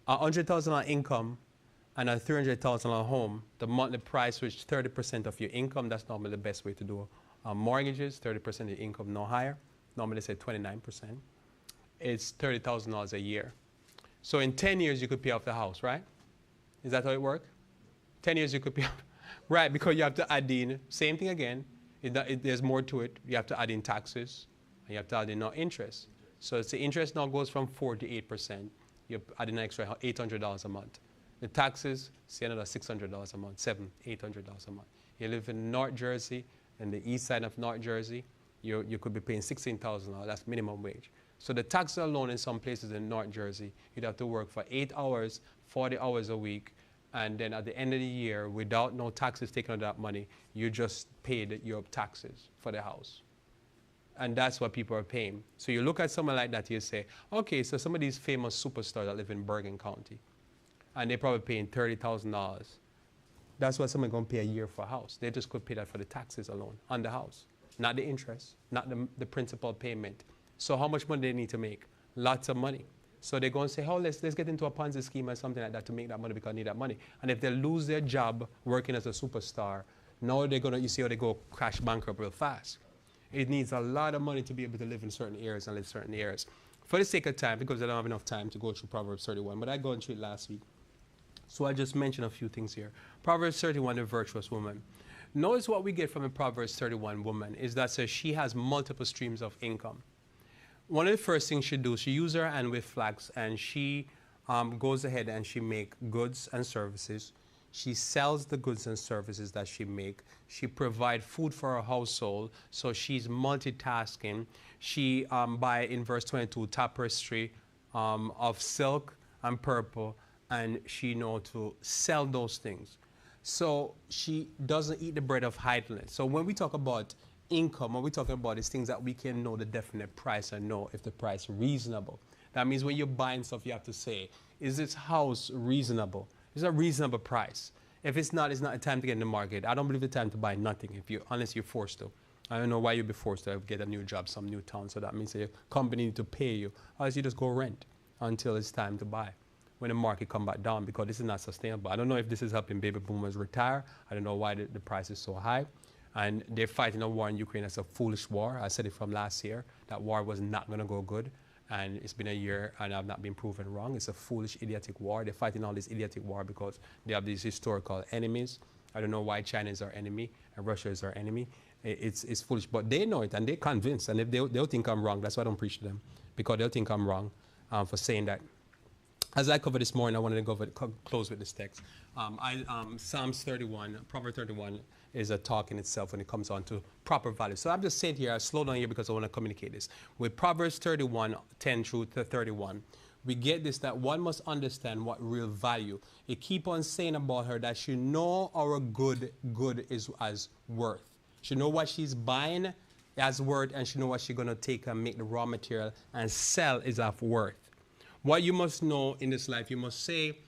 $100,000 income, and a $300,000 home, the monthly price, which 30% of your income, that's normally the best way to do mortgages, 30% of your income, no higher. Normally they say 29%. It's $30,000 a year. So in 10 years, you could pay off the house, right? Is that how it works? 10 years, you could pay off. Right, because you have to add in, same thing again, there's more to it. You have to add in taxes, and you have to add in no interest. So it's the interest now goes from 4 to 8%. You add in an extra $800 a month. The taxes, say another $600 a month, $800 a month. You live in North Jersey, and the east side of North Jersey, you could be paying $16,000, that's minimum wage. So the taxes alone in some places in North Jersey, you'd have to work for 8 hours, 40 hours a week, and then at the end of the year, without no taxes taken on that money, you just paid your taxes for the house. And that's what people are paying. So you look at someone like that, you say, okay, so some of these famous superstars that live in Bergen County, and they're probably paying $30,000. That's what someone's going to pay a year for a house. They just could pay that for the taxes alone on the house, not the interest, not the principal payment. So how much money they need to make? Lots of money. So they're going to say, oh, let's get into a ponzi scheme or something like that to make that money because I need that money. And if they lose their job working as a superstar, now they're going to, you see how they go crash bankrupt real fast. It needs a lot of money to be able to live in certain areas and live certain areas. For the sake of time, because I don't have enough time to go through Proverbs 31, but I got through it last week. So I just mentioned a few things here. Proverbs 31, the virtuous woman. Notice what we get from a Proverbs 31 woman is that says she has multiple streams of income. One of the first things she do, she uses her hand with flax, and she goes ahead and she make goods and services. She sells the goods and services that she make. She provides food for her household, so she's multitasking. She buy, in verse 22, tapestry of silk and purple, and she knows to sell those things. So she doesn't eat the bread of idleness. So when we talk about income, what we're talking about is things that we can know the definite price and know if the price is reasonable. That means when you're buying stuff, you have to say, is this house reasonable? Is it a reasonable price? If it's not the time to get in the market. I don't believe the time to buy nothing unless you're forced to. I don't know why you'd be forced to get a new job, some new town. So that means your company need to pay you. Otherwise you just go rent until it's time to buy when the market come back down, because this is not sustainable. I don't know if this is helping baby boomers retire. I don't know why the price is so high. And they're fighting a war in Ukraine. That's a foolish war. I said it from last year. That war was not going to go good. And it's been a year, and I've not been proven wrong. It's a foolish, idiotic war. They're fighting all this idiotic war because they have these historical enemies. I don't know why China is our enemy and Russia is our enemy. It's foolish, but they know it, and they're convinced. And if they'll think I'm wrong, that's why I don't preach to them, because they'll think I'm wrong. for saying that. As I covered this morning, I wanted to close with this text. Psalms 31, Proverbs 31 is a talk in itself when it comes on to proper value. So I'm just saying here, I slow down here because I want to communicate this. With Proverbs 31, 10 through 31, we get this, that one must understand what real value. It keep on saying about her that she know our good is as worth. She know what she's buying as worth, and she know what she's going to take and make the raw material and sell is of worth. What you must know in this life, you must say,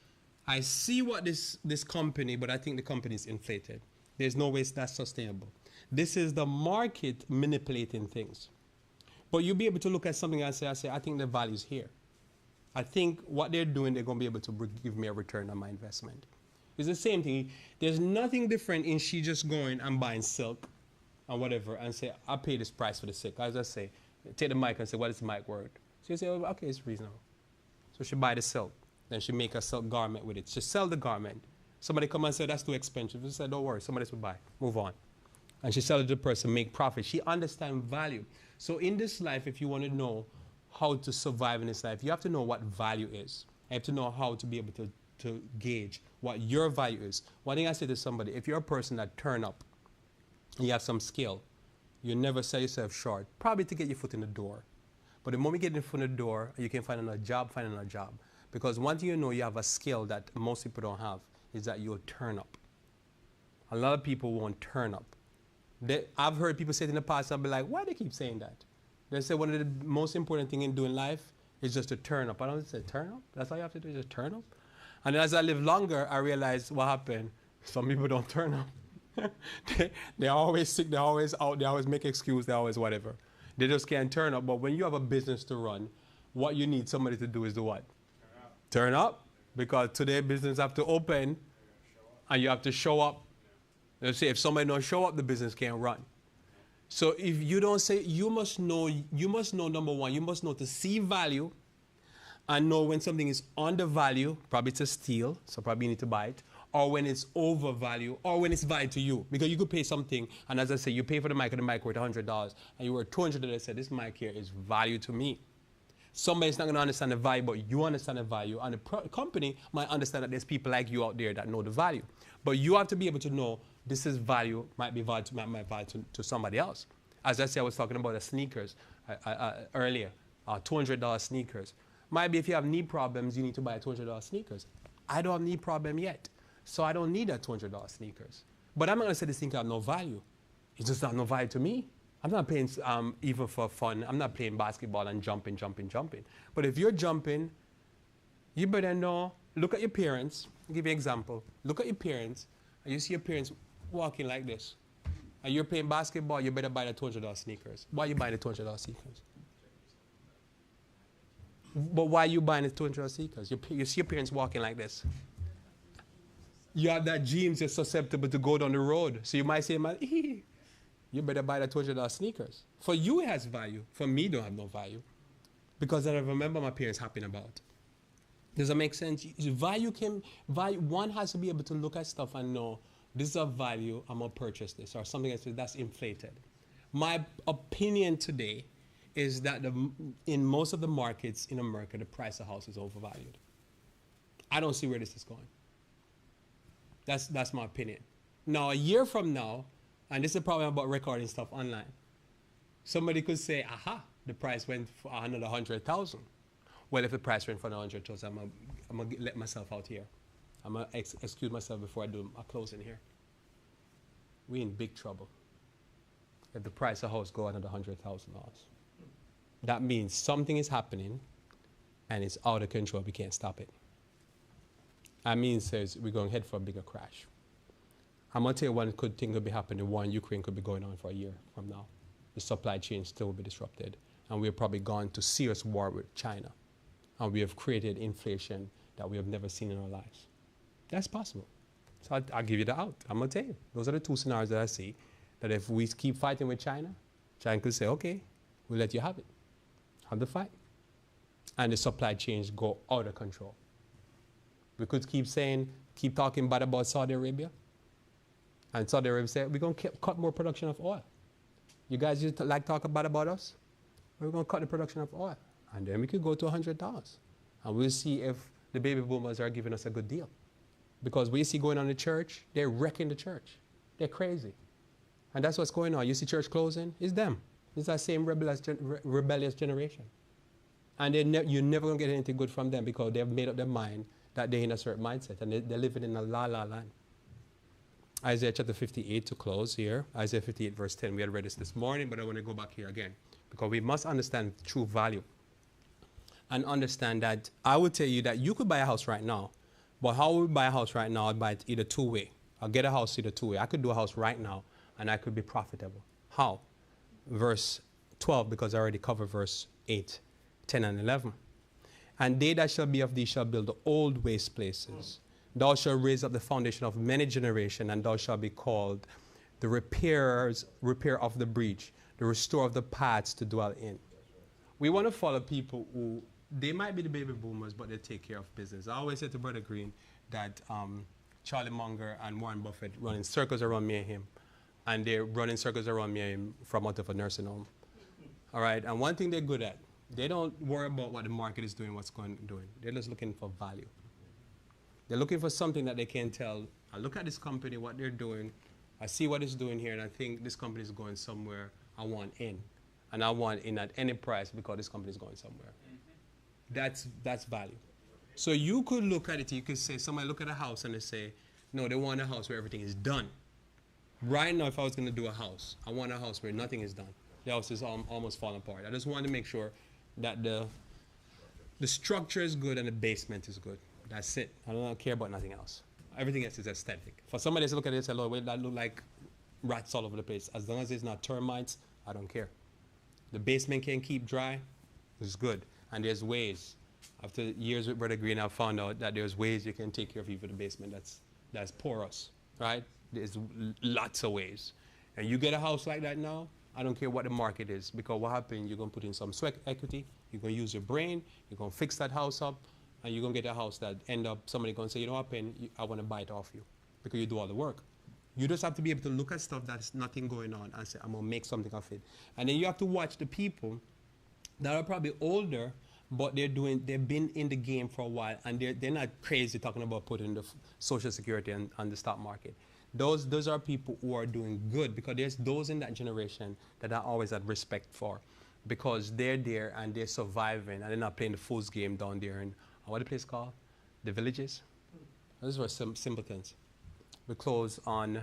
I see what this company, but I think the company is inflated. There's no way that's sustainable. This is the market manipulating things. But you'll be able to look at something and say, I think the value is here. I think what they're doing, they're going to be able to give me a return on my investment. It's the same thing. There's nothing different in she just going and buying silk and whatever and say, I'll pay this price for the silk. I just say, take the mic and say, what is the mic worth? She'll say, oh, okay, it's reasonable. So she buy the silk. Then she make a silk garment with it. She sell the garment. Somebody come and say, that's too expensive. She said, don't worry, somebody else will buy. Move on. And she sell it to the person, make profit. She understand value. So in this life, if you want to know how to survive in this life, you have to know what value is. You have to know how to be able to gauge what your value is. One thing I say to somebody, if you're a person that turn up and you have some skill, you never sell yourself short, probably to get your foot in the door. But the moment you get in front of the door, you can find another job. Because one thing you know you have a skill that most people don't have is that you'll turn up. A lot of people won't turn up. I've heard people say it in the past, I'll be like, why do they keep saying that? They say one of the most important things in doing life is just to turn up. I don't say turn up. That's all you have to do, just turn up. And as I live longer, I realize what happened. Some people don't turn up. They're always sick, they're always out, they always make excuses, they're always whatever. They just can't turn up. But when you have a business to run, what you need somebody to do is do what? Turn up. Because today business have to open and you have to show up. Let's say if somebody don't show up, the business can't run. So if you don't say, you must know, number one, you must know to see value and know when something is undervalued, probably it's a steal, so probably you need to buy it, or when it's overvalued, or when it's valued to you. Because you could pay something, and as I say, you pay for the mic, and the mic worth $100, and you worth $200, and I said, this mic here is value to me. Somebody's not going to understand the value, but you understand the value, and the company might understand that there's people like you out there that know the value. But you have to be able to know this is value, might be value to somebody else. As I said, I was talking about the sneakers earlier, $200 sneakers. Might be if you have knee problems, you need to buy $200 sneakers. I don't have knee problem yet, so I don't need that $200 sneakers. But I'm not going to say this sneaker have no value. It's just not no value to me. I'm not playing even for fun. I'm not playing basketball and jumping. But if you're jumping, you better know, look at your parents. I'll give you an example. Look at your parents, and you see your parents walking like this. And you're playing basketball, you better buy the $200 sneakers. Why are you buying the $200 sneakers? But why are you buying the $200 sneakers? You see your parents walking like this. You have that genes, you're susceptible to go down the road. So you might say, man, you better buy the $200 sneakers. For you, it has value. For me, it don't have no value. Because I remember my parents hopping about. Does that make sense? One has to be able to look at stuff and know, this is a value, I'm going to purchase this, or something that's inflated. My opinion today is that in most of the markets in America, the price of house is overvalued. I don't see where this is going. That's my opinion. Now, a year from now, and this is a problem about recording stuff online, somebody could say, aha, the price went for another 100,000. Well, if the price went for 100,000, I'm going to let myself out here. I'm going to excuse myself before I do my closing here. We're in big trouble if the price of house go another $100,000. That means something is happening and it's out of control. We can't stop it. That means we're going to head for a bigger crash. I'm going to tell you one good thing could be happening. War in Ukraine could be going on for a year from now. The supply chain still will be disrupted. And we're probably gone to serious war with China. And we have created inflation that we have never seen in our lives. That's possible. So I'll give you the out. I'm going to tell you. Those are the two scenarios that I see. That if we keep fighting with China, China could say, okay, we'll let you have it. Have the fight. And the supply chains go out of control. We could keep talking bad about Saudi Arabia. And Saudi Arabia said, we're going to cut more production of oil. You guys used to like talk bad about us? We're going to cut the production of oil. And then we could go to $100. And we'll see if the baby boomers are giving us a good deal. Because we see going on in the church, they're wrecking the church. They're crazy. And that's what's going on. You see church closing, it's them. It's that same rebellious generation. And you're never going to get anything good from them because they've made up their mind that they're in a certain mindset and they're living in a la-la land. Isaiah chapter 58 to close here. Isaiah 58 verse 10. We had read this morning, but I want to go back here again because we must understand true value and understand that I would tell you that you could buy a house right now, but how would we buy a house right now? I'd buy it either two-way. I'll get a house either two-way. I could do a house right now and I could be profitable. How? Verse 12, because I already covered verse 8, 10, and 11. And they that shall be of thee shall build the old waste places. Thou shalt raise up the foundation of many generations, and thou shalt be called the repair of the breach, the restorer of the paths to dwell in. We want to follow people who, they might be the baby boomers, but they take care of business. I always say to Brother Green that Charlie Munger and Warren Buffett running circles around me and him, and they're running circles around me and him from out of a nursing home. All right, and one thing they're good at, they don't worry about what the market is doing, what's doing. They're just looking for value. They're looking for something that they can tell. I look at this company, what they're doing. I see what it's doing here, and I think this company is going somewhere. I want in. And I want in at any price because this company is going somewhere. Mm-hmm. That's value. So you could look at it, you could say, somebody look at a house and they say, no, they want a house where everything is done. Right now, if I was going to do a house, I want a house where nothing is done. The house is almost falling apart. I just want to make sure that the structure is good and the basement is good. That's it. I don't care about nothing else. Everything else is aesthetic. For somebody to look at it and say, Lord, well, that look like rats all over the place. As long as it's not termites, I don't care. The basement can keep dry, it's good. And there's ways. After years with Brother Green, I've found out that there's ways you can take care of even the basement that's porous, right? There's lots of ways. And you get a house like that now, I don't care what the market is, because what happens, you're going to put in some sweat equity, you're going to use your brain, you're going to fix that house up, and you're going to get a house that end up, somebody going to say, you know what, Pen, I want to buy it off you, because you do all the work. You just have to be able to look at stuff that's nothing going on and say, I'm going to make something of it. And then you have to watch the people that are probably older, but they've been in the game for a while, and they're not crazy talking about putting the Social Security on the stock market. Those are people who are doing good, because there's those in that generation that I always had respect for, because they're there and they're surviving and they're not playing the fool's game down there in, what the place called? The villages? Those were some simpletons. We close on,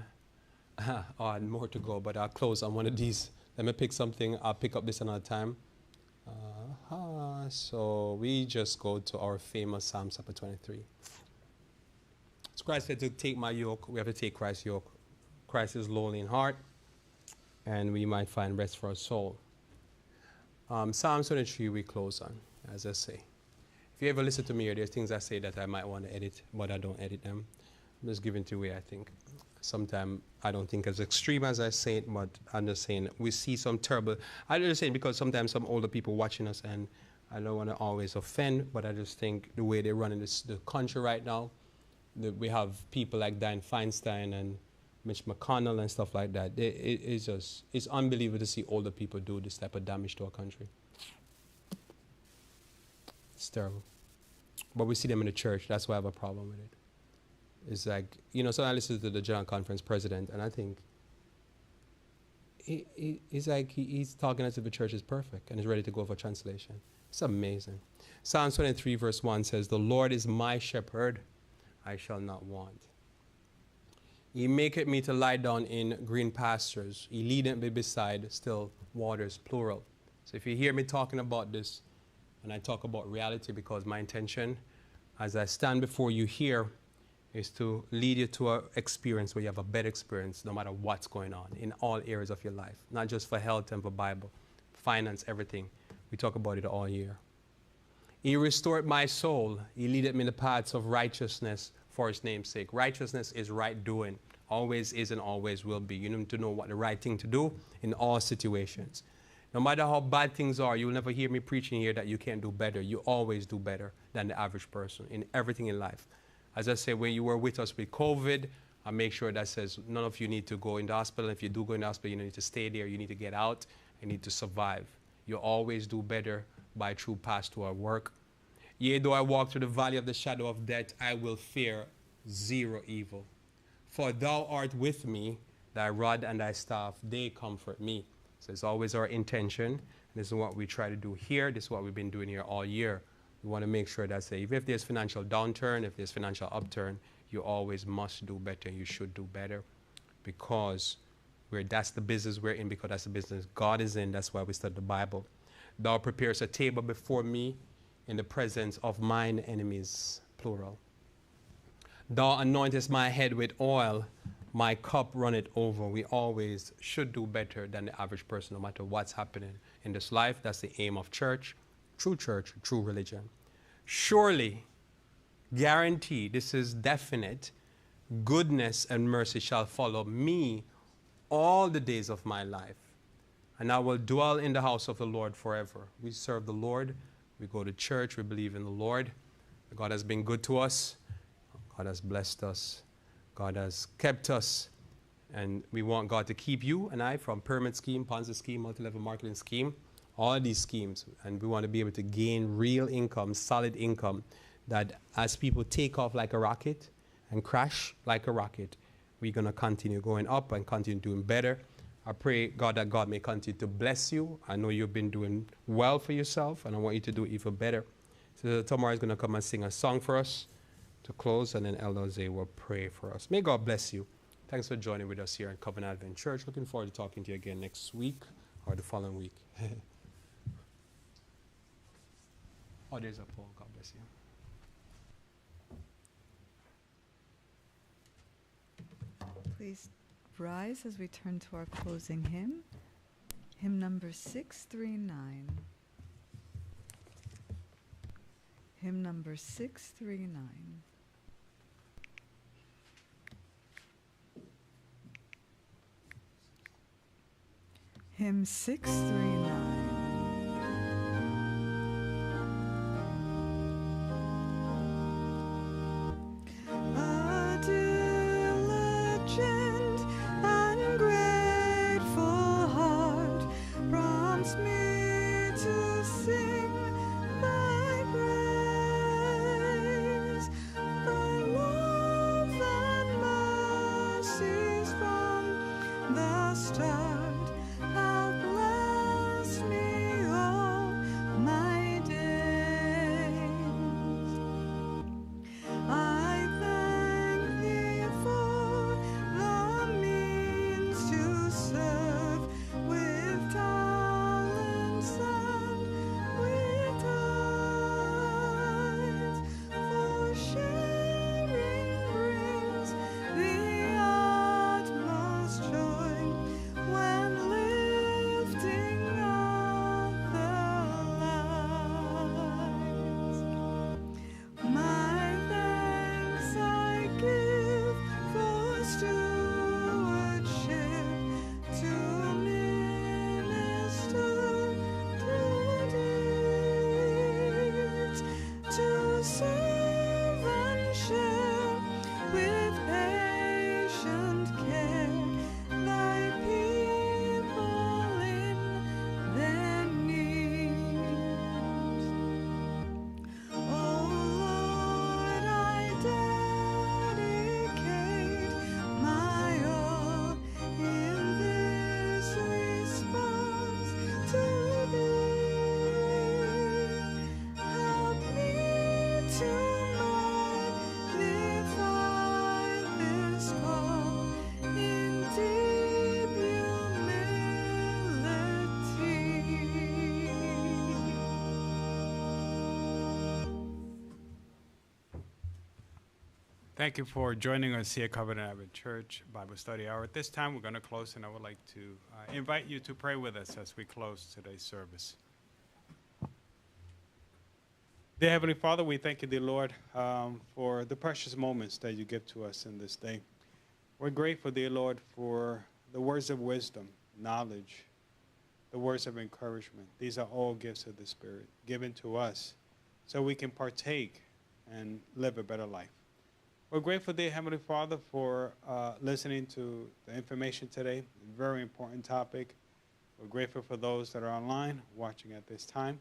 more to go, but I'll close on one of these. Let me pick something. I'll pick up this another time. So we just go to our famous Psalm chapter 23. So Christ said to take my yoke. We have to take Christ's yoke. Christ is lowly in heart, and we might find rest for our soul. Psalm 23 we close on, as I say. If you ever listen to me here, there's things I say that I might want to edit, but I don't edit them. I'm just giving to away, I think. Sometimes I don't think as extreme as I say it, but I'm just saying we see some terrible. I'm just saying because sometimes some older people watching us, and I don't want to always offend, but I just think the way they're running the country right now, we have people like Dianne Feinstein and Mitch McConnell and stuff like that. It's unbelievable to see older people do this type of damage to our country. It's terrible. But we see them in the church. That's why I have a problem with it. It's like, so I listen to the General Conference president, and I think it's like he's talking as if the church is perfect and is ready to go for translation. It's amazing. Psalm 23 verse 1 says, the Lord is my shepherd, I shall not want. He maketh me to lie down in green pastures. He leadeth me beside still waters, plural. So if you hear me talking about this, and I talk about reality, because my intention as I stand before you here is to lead you to an experience where you have a better experience no matter what's going on in all areas of your life, not just for health and for Bible, finance, everything. We talk about it all year. He restored my soul. He leadeth me in the paths of righteousness for his name's sake. Righteousness is right doing. Always is and always will be. You need to know what the right thing to do in all situations. No matter how bad things are, you'll never hear me preaching here that you can't do better. You always do better than the average person in everything in life. As I said, when you were with us with COVID, I make sure that says none of you need to go in the hospital. If you do go in the hospital, you need to stay there. You need to get out. You need to survive. You always do better by true pastoral work. Yea, though I walk through the valley of the shadow of death, I will fear zero evil. For thou art with me, thy rod and thy staff, they comfort me. So it's always our intention. This is what we try to do here. This is what we've been doing here all year. We want to make sure that if there's financial downturn, if there's financial upturn, you always must do better. You should do better, because that's the business we're in, because that's the business God is in. That's why we study the Bible. Thou preparest a table before me in the presence of mine enemies, plural. Thou anointest my head with oil, my cup runneth over. We always should do better than the average person, no matter what's happening in this life. That's the aim of church, true religion. Surely, guaranteed, this is definite, goodness and mercy shall follow me all the days of my life, and I will dwell in the house of the Lord forever. We serve the Lord. We go to church. We believe in the Lord. God has been good to us. God has blessed us. God has kept us. And we want God to keep you and I from pyramid scheme, ponzi scheme, multi-level marketing scheme, all of these schemes. And we want to be able to gain real income, solid income, that as people take off like a rocket and crash like a rocket, we're going to continue going up and continue doing better. I pray, God, that God may continue to bless you. I know you've been doing well for yourself, and I want you to do even better. So Tamara is going to come and sing a song for us to close, and then Elder Jose will pray for us. May God bless you. Thanks for joining with us here at Covenant Advent Church. Looking forward to talking to you again next week or the following week. Oh, there's a poll. God bless you. Please rise as we turn to our closing hymn, hymn number 639. Hymn number 639. Hymn 639. Thank you for joining us here at Covenant Advent Church Bible Study Hour. At this time, we're going to close, and I would like to invite you to pray with us as we close today's service. Dear Heavenly Father, we thank you, dear Lord, for the precious moments that you give to us in this day. We're grateful, dear Lord, for the words of wisdom, knowledge, the words of encouragement. These are all gifts of the Spirit given to us so we can partake and live a better life. We're grateful, dear Heavenly Father, for listening to the information today. A very important topic. We're grateful for those that are online watching at this time.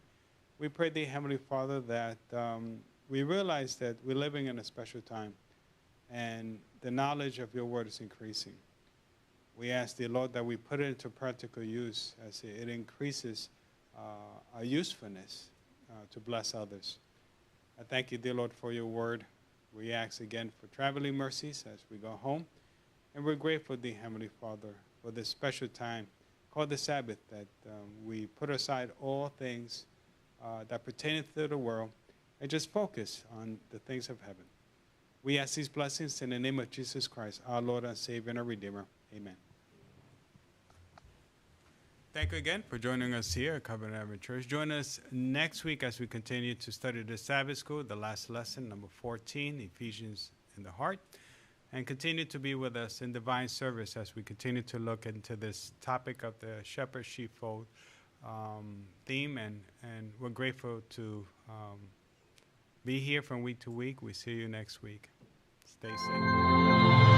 We pray, dear Heavenly Father, that we realize that we're living in a special time, and the knowledge of your word is increasing. We ask, dear Lord, that we put it into practical use as it increases our usefulness to bless others. I thank you, dear Lord, for your word. We ask again for traveling mercies as we go home. And we're grateful, dear Heavenly Father, for this special time called the Sabbath, that we put aside all things that pertain to the world and just focus on the things of heaven. We ask these blessings in the name of Jesus Christ, our Lord and Savior and our Redeemer. Amen. Thank you again for joining us here at Covenant Adventist Church. Join us next week as we continue to study the Sabbath School, the last lesson, number 14, Ephesians in the Heart. And continue to be with us in divine service as we continue to look into this topic of the shepherd sheepfold theme. And we're grateful to be here from week to week. We see you next week. Stay safe.